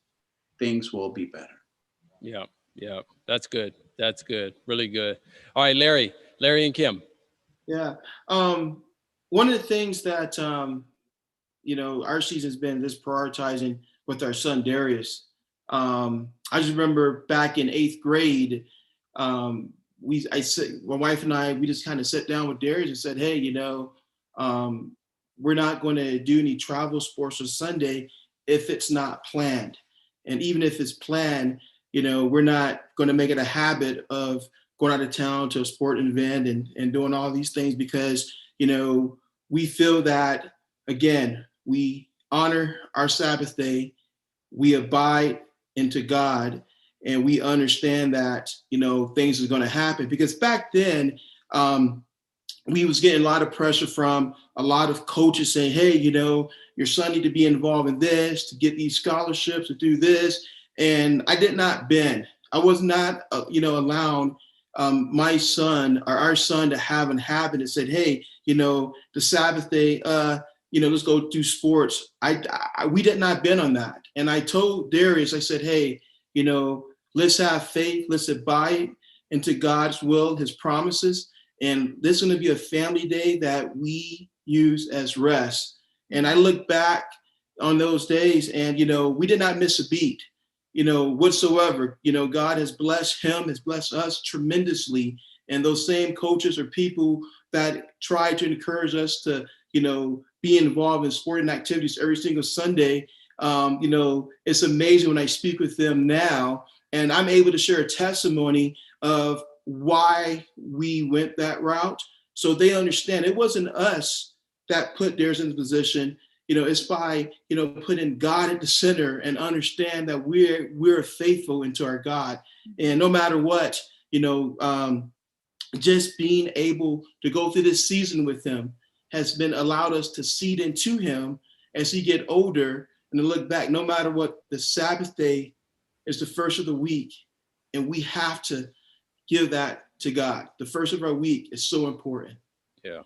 things will be better. Yeah. That's good. That's good. Really good. All right, Larry and Kim. Yeah. One of the things that, our season's been this prioritizing with our son, Darius. I just remember back in 8th grade, my wife and I, we just kind of sat down with Darius and said, hey, we're not going to do any travel sports on Sunday if it's not planned. And even if it's planned, we're not going to make it a habit of going out of town to a sporting event and doing all these things because, we feel that, again, we honor our Sabbath day, we abide into God, and we understand that, things are going to happen. Because back then, we was getting a lot of pressure from a lot of coaches saying, hey, your son need to be involved in this, to get these scholarships, to do this. And I did not bend. I was not, allowing my son or our son to have a habit and said, hey, the Sabbath day, let's go do sports. We did not bend on that. And I told Darius, I said, hey, let's have faith, let's abide into God's will, his promises. And this is going to be a family day that we use as rest. And I look back on those days and, we did not miss a beat, whatsoever. God has blessed him, has blessed us tremendously. And those same coaches are people that try to encourage us to, be involved in sporting activities every single Sunday. It's amazing when I speak with them now and I'm able to share a testimony of why we went that route. So they understand it wasn't us that put theirs in the position. It's by, putting God at the center and understand that we're faithful into our God. And no matter what, just being able to go through this season with him has been allowed us to seed into him as he get older and to look back, no matter what, the Sabbath day is the first of the week. And we have to give that to God. The first of our week is so important. Yeah.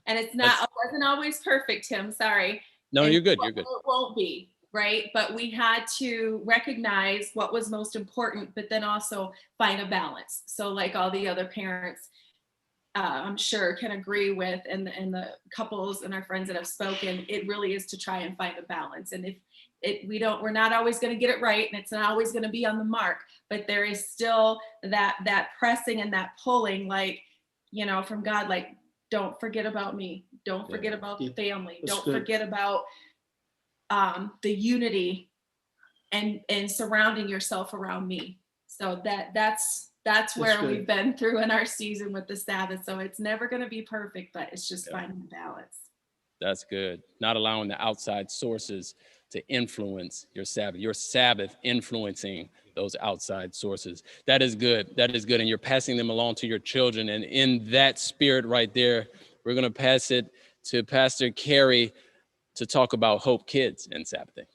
And it wasn't always perfect, Tim. Sorry. No, and you're good. You're good. It won't be, right? But we had to recognize what was most important, but then also find a balance. So like all the other parents, I'm sure can agree with, and the couples and our friends that have spoken, it really is to try and find a balance. And if we're not always going to get it right, and it's not always going to be on the mark, but there is still that pressing and that pulling, like, from God, like, don't forget about me. Don't forget about the family. Don't forget about the unity and surrounding yourself around me. So that's where we've been through in our season with the Sabbath. So it's never going to be perfect, but it's just finding the balance. That's good. Not allowing the outside sources to influence your Sabbath influencing those outside sources. That is good. That is good. And you're passing them along to your children. And in that spirit right there, we're going to pass it to Pastor Carey to talk about Hope Kids and Sabbathing.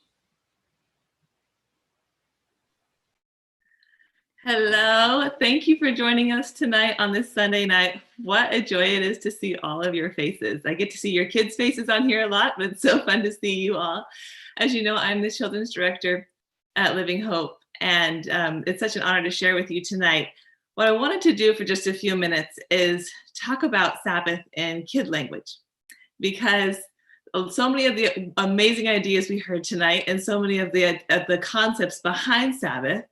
Hello. Thank you for joining us tonight on this Sunday night. What a joy it is to see all of your faces. I get to see your kids' faces on here a lot, but it's so fun to see you all. As you know, I'm the children's director at Livinghope, and it's such an honor to share with you tonight. What I wanted to do for just a few minutes is talk about Sabbath in kid language, because so many of the amazing ideas we heard tonight and so many of the concepts behind Sabbath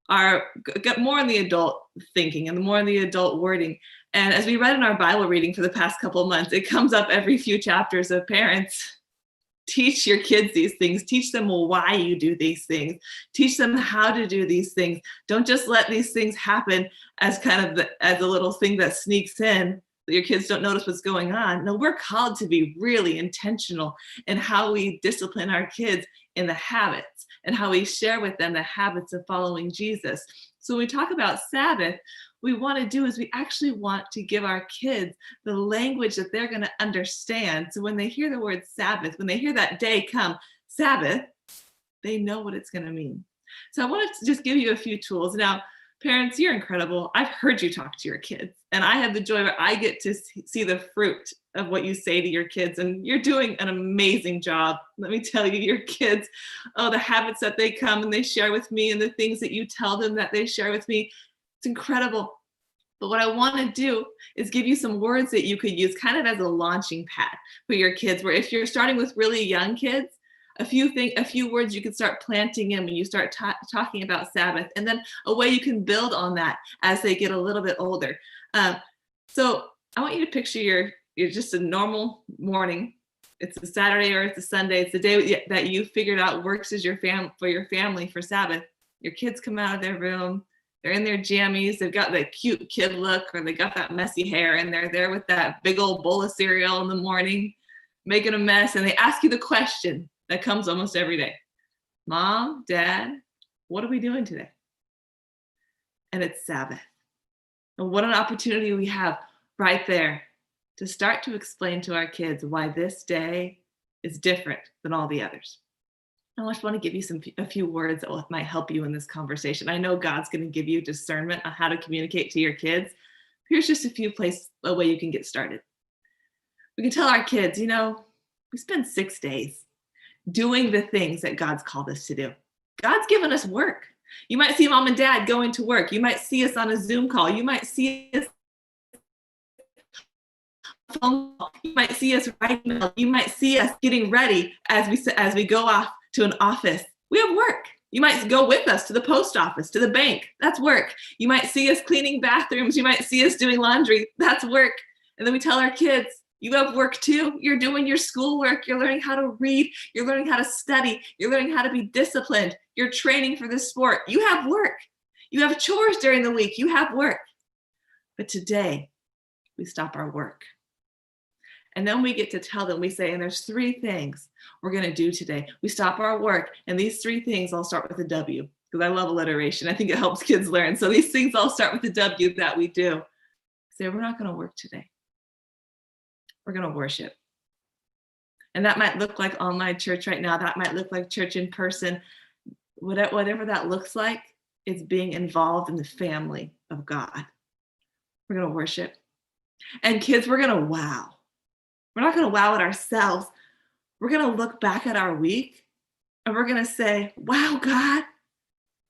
are get more in the adult thinking and more in the adult wording. And as we read in our Bible reading for the past couple of months, it comes up every few chapters of parents. Teach your kids these things. Teach them why you do these things. Teach them how to do these things. Don't just let these things happen as kind of as a little thing that sneaks in that your kids don't notice what's going on. No, we're called to be really intentional in how we discipline our kids in the habits and how we share with them the habits of following Jesus. So when we talk about Sabbath, we want to do is we actually want to give our kids the language that they're going to understand. So when they hear the word Sabbath, when they hear that day come, Sabbath, they know what it's going to mean. So I wanted to just give you a few tools. Now, parents, you're incredible. I've heard you talk to your kids, and I have the joy where I get to see the fruit of what you say to your kids, and you're doing an amazing job. Let me tell you, your kids, oh, the habits that they come and they share with me and the things that you tell them that they share with me, it's incredible. But what I want to do is give you some words that you could use kind of as a launching pad for your kids, where if you're starting with really young kids, a few words you can start planting in when you start talking about Sabbath, and then a way you can build on that as they get a little bit older. So I want you to picture you're just a normal morning. It's a Saturday or it's a Sunday. It's the day that you figured out works as for your family for Sabbath. Your kids come out of their room. They're in their jammies. They've got the cute kid look, or they got that messy hair, and they're there with that big old bowl of cereal in the morning, making a mess. And they ask you the question that comes almost every day: Mom, Dad, what are we doing today? And it's Sabbath. And what an opportunity we have right there to start to explain to our kids why this day is different than all the others. I just want to give you a few words that might help you in this conversation. I know God's going to give you discernment on how to communicate to your kids. Here's just a way you can get started. We can tell our kids, we spend 6 days doing the things that God's called us to do. God's given us work. You might see mom and dad going to work. You might see us on a Zoom call. You might see us phone call. You might see us writing. You might see us getting ready as we go off to an office. We have work. You might go with us to the post office, to the bank. That's work. You might see us cleaning bathrooms. You might see us doing laundry. That's work. And then we tell our kids, you have work too. You're doing your schoolwork. You're learning how to read. You're learning how to study. You're learning how to be disciplined. You're training for this sport. You have work. You have chores during the week. You have work. But today, we stop our work. And then we get to tell them, we say, and there's 3 things we're going to do today. We stop our work, and these 3 things all start with a W, because I love alliteration. I think it helps kids learn. So these things all start with the W that we do. Say, we're not going to work today. We're going to worship. And that might look like online church right now. That might look like church in person. Whatever that looks like, it's being involved in the family of God. We're going to worship. And kids, we're going to wow. We're not going to wow at ourselves. We're going to look back at our week and we're going to say, wow, God,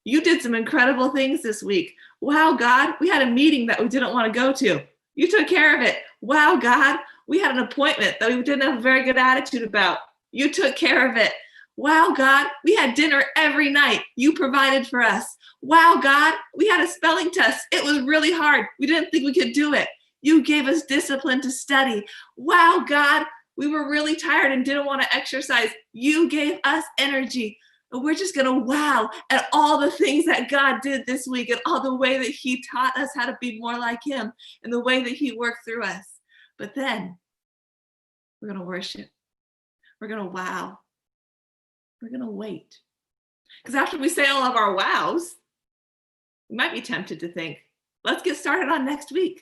you did some incredible things this week. Wow, God, we had a meeting that we didn't want to go to. You took care of it. Wow, God, we had an appointment that we didn't have a very good attitude about. You took care of it. Wow, God, we had dinner every night. You provided for us. Wow, God, we had a spelling test. It was really hard. We didn't think we could do it. You gave us discipline to study. Wow, God, we were really tired and didn't want to exercise. You gave us energy. And we're just going to wow at all the things that God did this week and all the way that he taught us how to be more like him and the way that he worked through us. But then we're going to worship. We're going to wow. We're going to wait. Because after we say all of our wows, we might be tempted to think, let's get started on next week.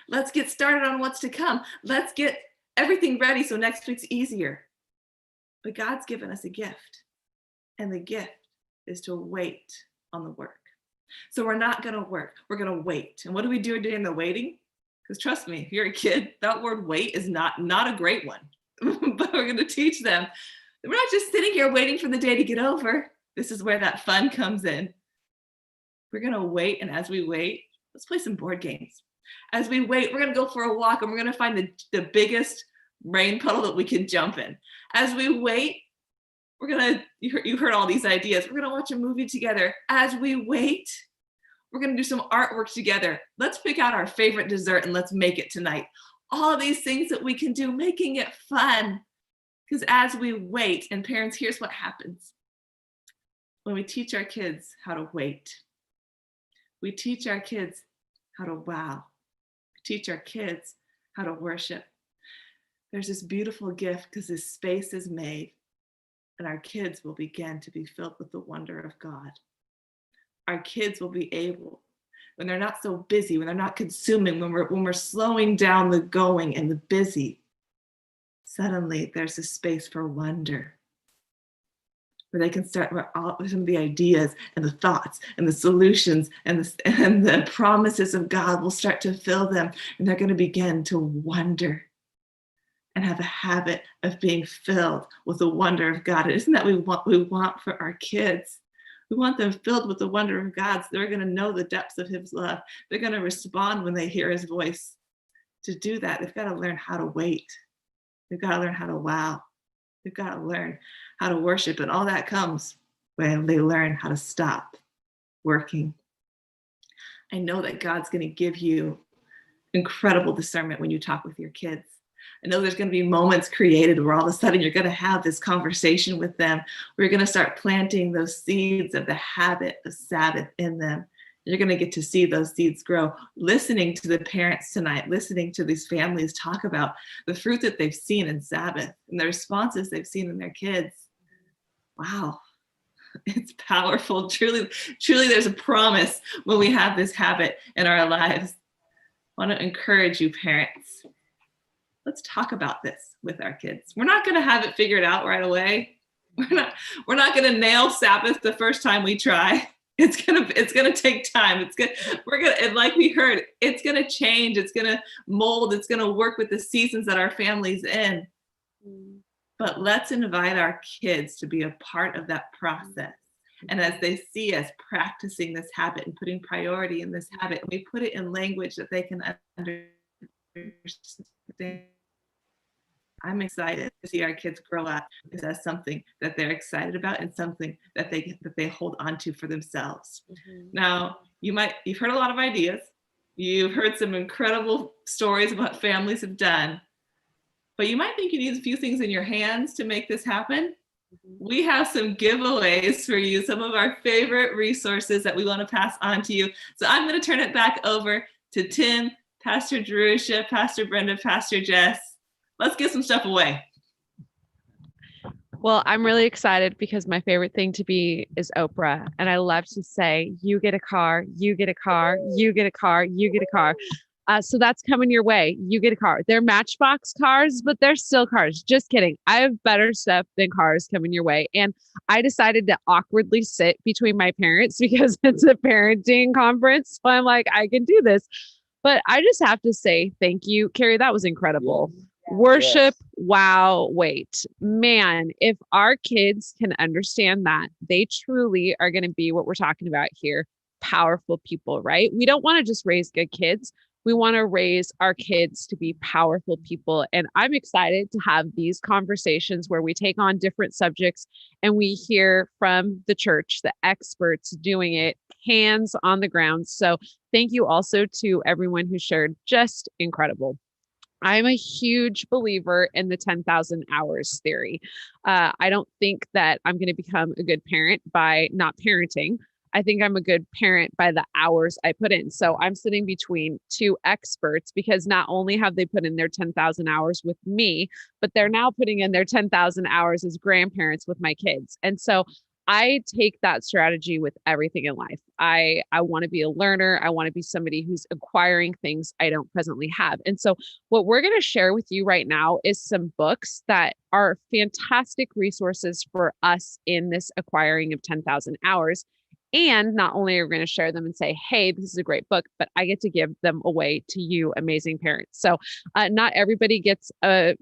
Let's get started on what's to come. Let's get everything ready so next week's easier. But God's given us a gift. And the gift is to wait on the work. So we're not going to work. We're going to wait. And what do we do during the waiting? Because trust me, if you're a kid, that word wait is not a great one. But we're going to teach them. We're not just sitting here waiting for the day to get over. This is where that fun comes in. We're going to wait. And as we wait, let's play some board games. As we wait, we're going to go for a walk and we're going to find the biggest rain puddle that we can jump in. As we wait, we're going to, you heard all these ideas. We're going to watch a movie together. As we wait, we're going to do some artwork together. Let's pick out our favorite dessert and let's make it tonight. All of these things that we can do, making it fun. Because as we wait, and parents, here's what happens. When we teach our kids how to wait, we teach our kids how to wow. We teach our kids how to worship. There's this beautiful gift because this space is made, and our kids will begin to be filled with the wonder of God. Our kids will be able, when they're not so busy, when they're not consuming, when we're slowing down the going and the busy, suddenly there's a space for wonder where they can start with all some of the ideas and the thoughts and the solutions and the promises of God will start to fill them, and they're going to begin to wonder and have a habit of being filled with the wonder of God. And isn't that what we want for our kids? We want them filled with the wonder of God, so they're going to know the depths of his love. They're going to respond when they hear his voice. To do that, they've got to learn how to wait. They've got to learn how to wow. They've got to learn how to worship. And all that comes when they learn how to stop working. I know that God's going to give you incredible discernment when you talk with your kids. I know there's going to be moments created where all of a sudden you're going to have this conversation with them. We're going to start planting those seeds of the habit of Sabbath in them. You're going to get to see those seeds grow. Listening to the parents tonight, listening to these families talk about the fruit that they've seen in Sabbath and the responses they've seen in their kids. Wow, it's powerful. Truly, there's a promise when we have this habit in our lives. I want to encourage you, parents. Let's talk about this with our kids. We're not going to have it figured out right away. We're not going to nail Sabbath the first time we try. It's gonna take time. And like we heard, it's gonna change. It's gonna mold. It's gonna work with the seasons that our family's in. But let's invite our kids to be a part of that process. And as they see us practicing this habit and putting priority in this habit, and we put it in language that they can understand. I'm excited to see our kids grow up because that's something that they're excited about and something that they hold on to for themselves. Mm-hmm. Now, you've heard a lot of ideas. You've heard some incredible stories of what families have done, but you might think you need a few things in your hands to make this happen. Mm-hmm. We have some giveaways for you, some of our favorite resources that we want to pass on to you. So I'm going to turn it back over to Tim, Pastor Jerusha, Pastor Brenda, Pastor Jess. Let's get some stuff away. Well, I'm really excited because my favorite thing to be is Oprah. And I love to say, you get a car, you get a car, you get a car, you get a car. So that's coming your way. You get a car. They're Matchbox cars, but they're still cars. Just kidding. I have better stuff than cars coming your way. And I decided to awkwardly sit between my parents because it's a parenting conference. So I'm like, I can do this. But I just have to say thank you, Carrie. That was incredible. Worship, yes. Wow, wait. Man, if our kids can understand that, they truly are going to be what we're talking about here, powerful people, right? We don't want to just raise good kids. We want to raise our kids to be powerful people. And I'm excited to have these conversations where we take on different subjects and we hear from the church, the experts doing it, hands on the ground. So thank you also to everyone who shared. Just incredible. I'm a huge believer in the 10,000 hours theory. I don't think that I'm going to become a good parent by not parenting. I think I'm a good parent by the hours I put in. So I'm sitting between two experts because not only have they put in their 10,000 hours with me, but they're now putting in their 10,000 hours as grandparents with my kids. And so I take that strategy with everything in life. I want to be a learner. I want to be somebody who's acquiring things I don't presently have. And so what we're going to share with you right now is some books that are fantastic resources for us in this acquiring of 10,000 hours. And not only are we going to share them and say, hey, this is a great book, but I get to give them away to you, amazing parents. So not everybody gets a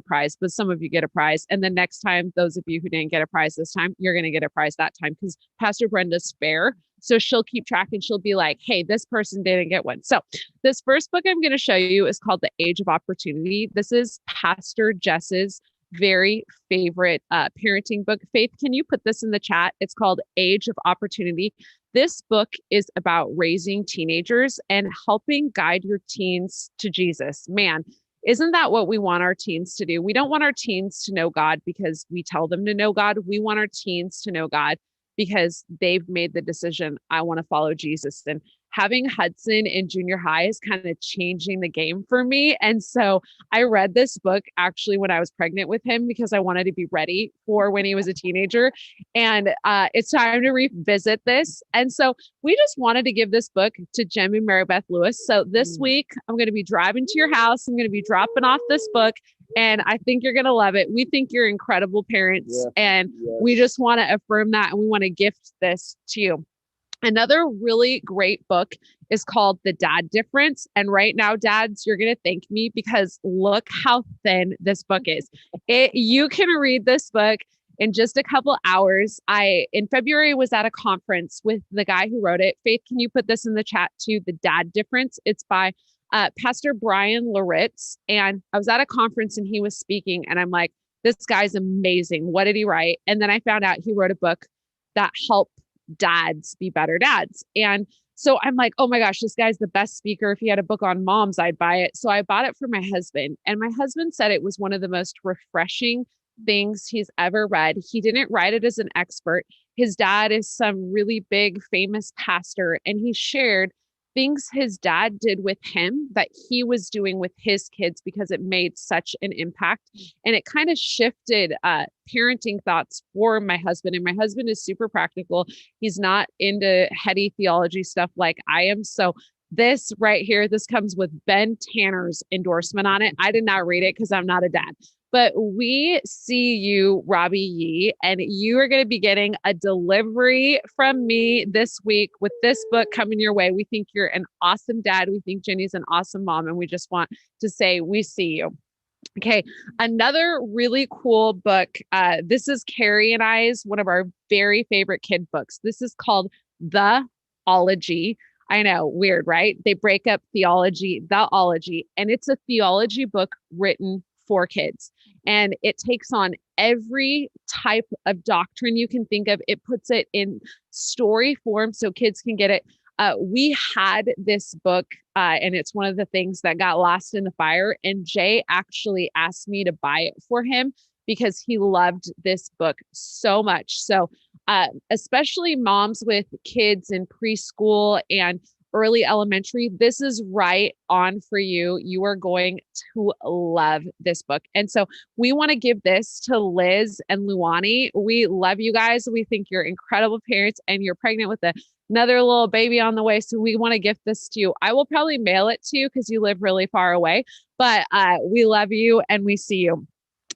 prize, but some of you get a prize. And the next time, those of you who didn't get a prize this time, you're going to get a prize that time, because Pastor Brenda's fair. So she'll keep track and she'll be like, hey, this person didn't get one. So this first book I'm going to show you is called The Age of Opportunity. This is Pastor Jess's very favorite parenting book. Faith, can you put this in the chat? It's called Age of Opportunity. This book is about raising teenagers and helping guide your teens to Jesus. Man, isn't that what we want our teens to do? We don't want our teens to know God because we tell them to know God. We want our teens to know God because they've made the decision, I want to follow Jesus. And having Hudson in junior high is kind of changing the game for me. And so I read this book actually when I was pregnant with him because I wanted to be ready for when he was a teenager. And it's time to revisit this. And so we just wanted to give this book to Jim and Mary Beth Lewis. So this week, I'm going to be driving to your house. I'm going to be dropping off this book. And I think you're going to love it. We think you're incredible parents. And we just want to affirm that. And we want to gift this to you. Another really great book is called The Dad Difference. And right now, dads, you're going to thank me because look how thin this book is. You can read this book in just a couple hours. In February, was at a conference with the guy who wrote it. Faith, can you put this in the chat too? The Dad Difference. It's by Pastor Brian Loritz. And I was at a conference and he was speaking and I'm like, this guy's amazing. What did he write? And then I found out he wrote a book that helped dads be better dads. And so I'm like, oh my gosh, this guy's the best speaker. If he had a book on moms, I'd buy it. So I bought it for my husband. And my husband said it was one of the most refreshing things he's ever read. He didn't write it as an expert. His dad is some really big, famous pastor. And he shared things his dad did with him that he was doing with his kids because it made such an impact. And it kind of shifted parenting thoughts for my husband. And my husband is super practical. He's not into heady theology stuff like I am. So this right here, this comes with Ben Tanner's endorsement on it. I did not read it because I'm not a dad. But we see you, Robbie Yee, and you are going to be getting a delivery from me this week with this book coming your way. We think you're an awesome dad. We think Jenny's an awesome mom. And we just want to say, we see you. Okay. Another really cool book. This is Carrie and I's, one of our very favorite kid books. This is called The Ology. I know, weird, right? They break up theology, the ology, and it's a theology book written for kids. And it takes on every type of doctrine you can think of. It puts it in story form so kids can get it. We had this book, and it's one of the things that got lost in the fire. And Jay actually asked me to buy it for him because he loved this book so much. So especially moms with kids in preschool and early elementary, this is right on for you. You are going to love this book. And so we want to give this to Liz and Luani. We love you guys. We think you're incredible parents and you're pregnant with another little baby on the way. So we want to gift this to you. I will probably mail it to you because you live really far away, but we love you and we see you.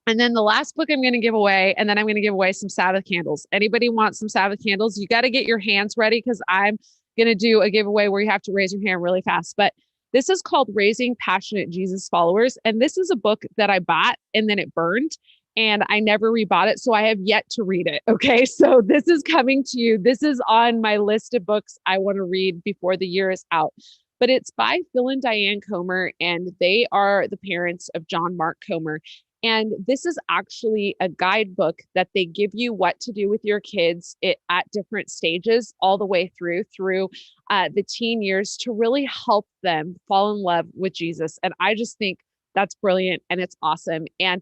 And then the last book I'm going to give away, and then I'm going to give away some Sabbath candles. Anybody want some Sabbath candles? You got to get your hands ready because I'm going to do a giveaway where you have to raise your hand really fast. But this is called Raising Passionate Jesus Followers. And this is a book that I bought and then it burned and I never rebought it. So I have yet to read it. Okay. So this is coming to you. This is on my list of books I want to read before the year is out. But it's by Phil and Diane Comer, and they are the parents of John Mark Comer. And this is actually a guidebook that they give you what to do with your kids at different stages, all the way through the teen years to really help them fall in love with Jesus. And I just think that's brilliant and it's awesome. And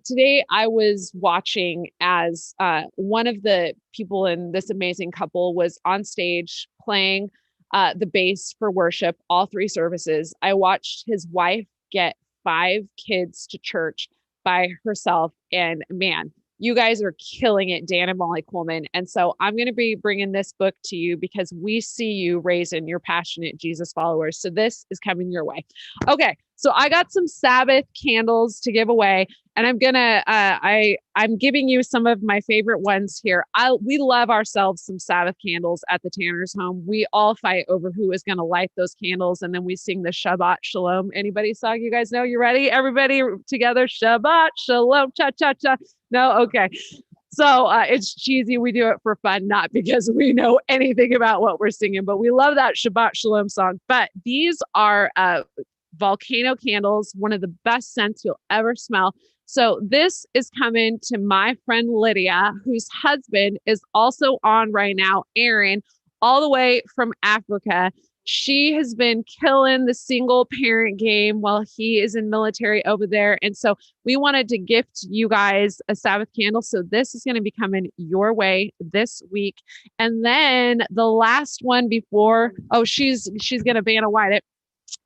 today I was watching as one of the people in this amazing couple was on stage playing the bass for worship, all three services. I watched his wife get 5 kids to church by herself. And man, you guys are killing it, Dan and Molly Coleman. And so I'm going to be bringing this book to you because we see you raising your passionate Jesus followers. So this is coming your way. Okay. So I got some Sabbath candles to give away. And I'm gonna I'm giving you some of my favorite ones here. We love ourselves some Sabbath candles at the Tanner's home. We all fight over who is gonna light those candles, and then we sing the Shabbat Shalom. Anybody song you guys know? You ready? Everybody together. Shabbat Shalom. Cha cha cha. No, okay. So it's cheesy. We do it for fun, not because we know anything about what we're singing, but we love that Shabbat Shalom song. But these are volcano candles, one of the best scents you'll ever smell. So this is coming to my friend Lydia, whose husband is also on right now, Aaron, all the way from Africa. She has been killing the single parent game while he is in military over there. And so we wanted to gift you guys a Sabbath candle. So this is going to be coming your way this week. And then the last one before, she's going to Vanna White it.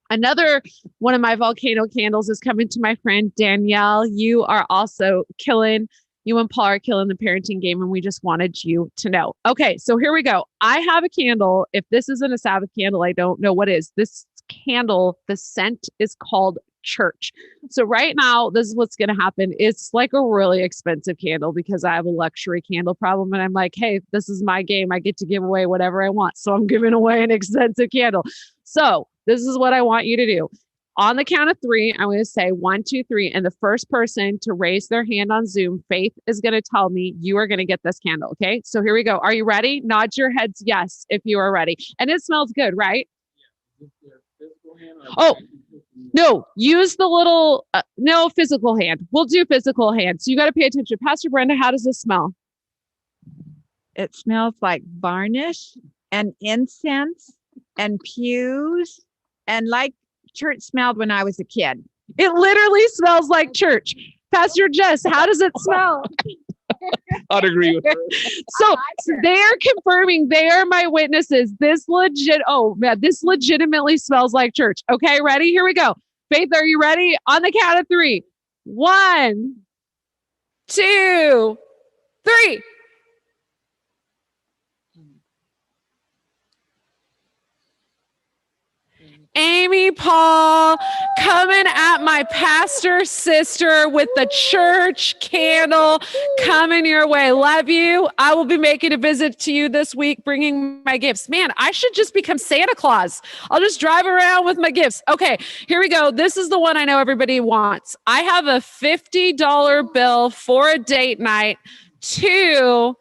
Another one of my volcano candles is coming to my friend Danielle. You are also you and Paul are killing the parenting game, and we just wanted you to know. Okay, so here we go. I have a candle. If this isn't a Sabbath candle, I don't know what is. This candle, the scent is called Church. So right now, this is what's going to happen. It's like a really expensive candle because I have a luxury candle problem. And I'm like, hey, this is my game. I get to give away whatever I want. So I'm giving away an expensive candle. So this is what I want you to do. On the count of 3, I'm going to say 1, 2, 3. And the first person to raise their hand on Zoom, Faith is going to tell me you are going to get this candle. Okay. So here we go. Are you ready? Nod your heads. Yes, if you are ready. And it smells good, right? Oh, no, use the little, no physical hand. We'll do physical hand. So you got to pay attention. Pastor Brenda, how does this smell? It smells like varnish and incense and pews and like church smelled when I was a kid. It literally smells like church. Pastor Jess, how does it smell? I'd agree with her. So they're confirming, they are my witnesses. This legitimately smells like church. Okay, ready? Here we go. Faith, are you ready? On the count of 3. 1, 2, 3. Amy Paul coming at my pastor sister with the church candle coming your way. Love you. I will be making a visit to you this week, bringing my gifts. Man, I should just become Santa Claus. I'll just drive around with my gifts. Okay, here we go. This is the one I know everybody wants. I have a $50 bill for a date night to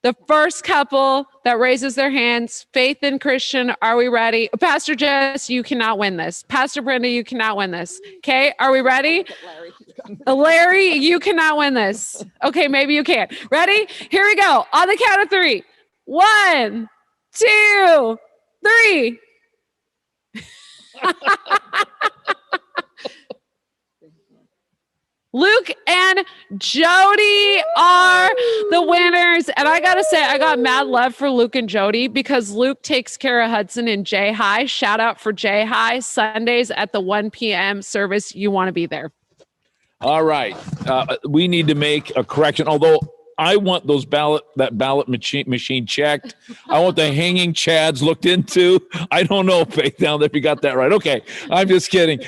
the first couple that raises their hands. Faith and Christian, are we ready? Pastor Jess, you cannot win this. Pastor Brenda, you cannot win this. Okay, are we ready? Larry, you cannot win this. Okay, maybe you can. Ready? Here we go. On the count of 3. 1, 2, 3. Luke and Jody are the winners. And I got to say, I got mad love for Luke and Jody because Luke takes care of Hudson and J High. Shout out for J High. Sundays at the 1 p.m. service. You want to be there. All right. We need to make a correction, although I want that ballot machine checked. I want the hanging chads looked into. I don't know, Faith, down there if you got that right. Okay, I'm just kidding.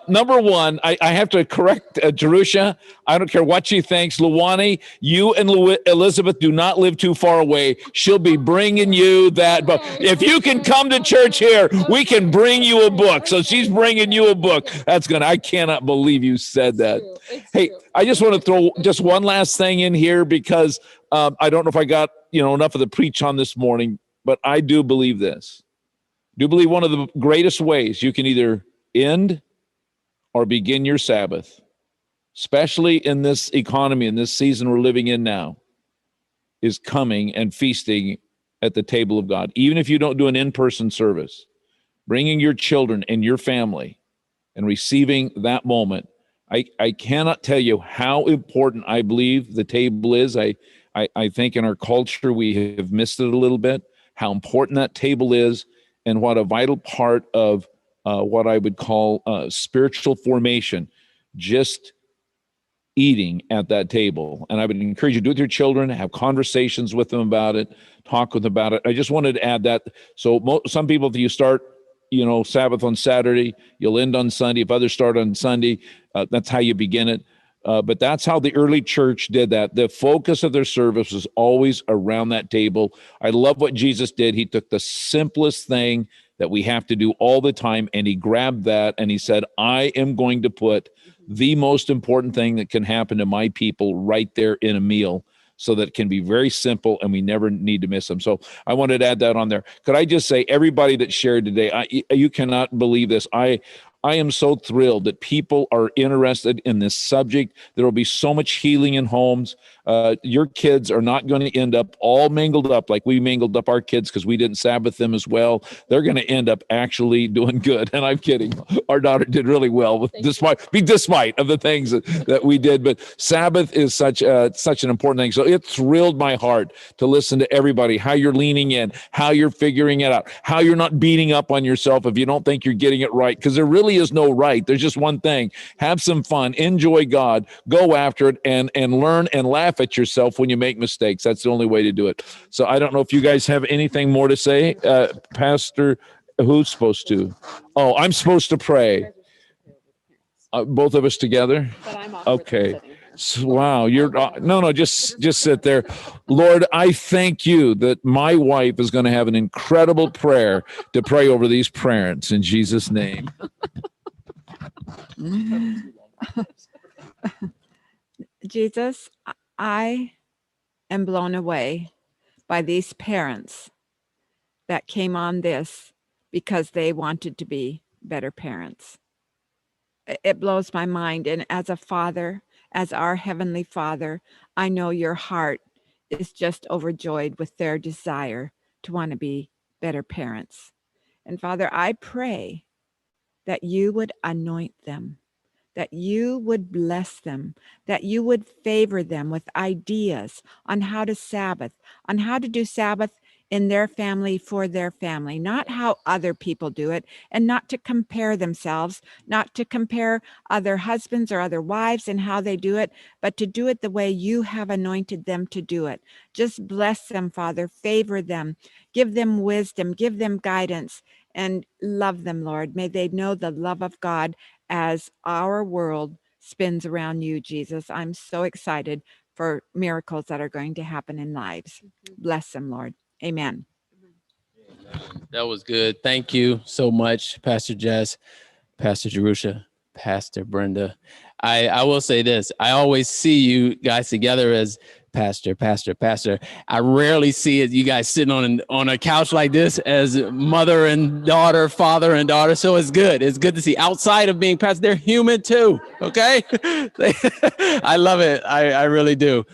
Number 1, I have to correct Jerusha. I don't care what she thinks. Luwani, you and Elizabeth do not live too far away. She'll be bringing you that book. If you can come to church here, we can bring you a book. So she's bringing you a book. I cannot believe you said that. Hey, I just want to throw just one last thing in here because I don't know if I got enough of the preach on this morning, but I do believe this. I do believe one of the greatest ways you can either end or begin your Sabbath, especially in this economy, in this season we're living in now, is coming and feasting at the table of God. Even if you don't do an in-person service, bringing your children and your family and receiving that moment. I cannot tell you how important I believe the table is. I think in our culture we have missed it a little bit, how important that table is and what a vital part of what I would call spiritual formation, just eating at that table. And I would encourage you to do it with your children, have conversations with them about it, talk with them about it. I just wanted to add that. So some people, if you start Sabbath on Saturday, you'll end on Sunday. If others start on Sunday, that's how you begin it. But that's how the early church did that. The focus of their service was always around that table. I love what Jesus did. He took the simplest thing that we have to do all the time, and he grabbed that and he said, I am going to put the most important thing that can happen to my people right there in a meal, so that it can be very simple and we never need to miss them. So I wanted to add that on there. Could I just say, everybody that shared today, you cannot believe this. I am so thrilled that people are interested in this subject. There will be so much healing in homes. Your kids are not going to end up all mingled up like we mingled up our kids because we didn't Sabbath them as well. They're going to end up actually doing good. And I'm kidding. Our daughter did really well, despite of the things that we did. But Sabbath is such an important thing. So it thrilled my heart to listen to everybody, how you're leaning in, how you're figuring it out, how you're not beating up on yourself if you don't think you're getting it right, because there really is no right. There's just one thing. Have some fun, enjoy God, go after it, and learn and laugh at yourself when you make mistakes. That's the only way to do it. So I don't know if you guys have anything more to say. Pastor, who's supposed to? Oh, I'm supposed to pray. Both of us together? Okay. So, wow, you're no, just sit there. Lord, I thank you that my wife is going to have an incredible prayer to pray over these parents in Jesus' name. Jesus, I am blown away by these parents that came on this because they wanted to be better parents. It blows my mind. And as a father, as our Heavenly Father, I know your heart is just overjoyed with their desire to want to be better parents. And Father, I pray that you would anoint them, that you would bless them, that you would favor them with ideas on how to Sabbath, on how to do Sabbath in their family for their family, not how other people do it, and not to compare themselves, not to compare other husbands or other wives and how they do it, but to do it the way you have anointed them to do it. Just bless them, Father, favor them, give them wisdom, give them guidance, and love them, Lord. May they know the love of God as our world spins around you, Jesus. I'm so excited for miracles that are going to happen in lives. Bless them, Lord. Amen. That was good. Thank you so much, Pastor Jess, Pastor Jerusha, Pastor Brenda. I will say this. I always see you guys together as pastor. I rarely see it, you guys sitting on a couch like this as mother and daughter, father and daughter. So it's good. It's good to see. Outside of being pastor, they're human too. Okay. I love it. I really do.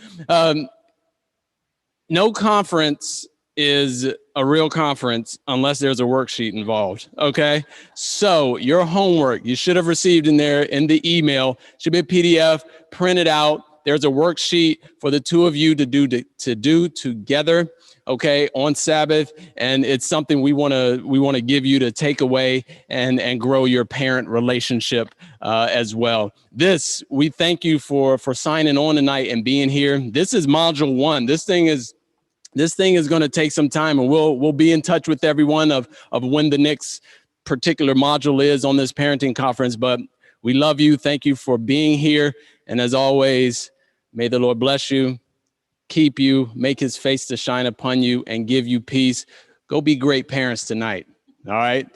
No conference is a real conference unless there's a worksheet involved. Okay. So your homework you should have received in there in the email should be a PDF, print it out. There's a worksheet for the two of you to do together. Okay. On Sabbath. And it's something we want to give you to take away and grow your parent relationship as well. We thank you for signing on tonight and being here. This is module 1. This thing is going to take some time, and we'll be in touch with everyone of when the next particular module is on this parenting conference. But we love you. Thank you for being here. And as always, may the Lord bless you, keep you, make his face to shine upon you, and give you peace. Go be great parents tonight. All right.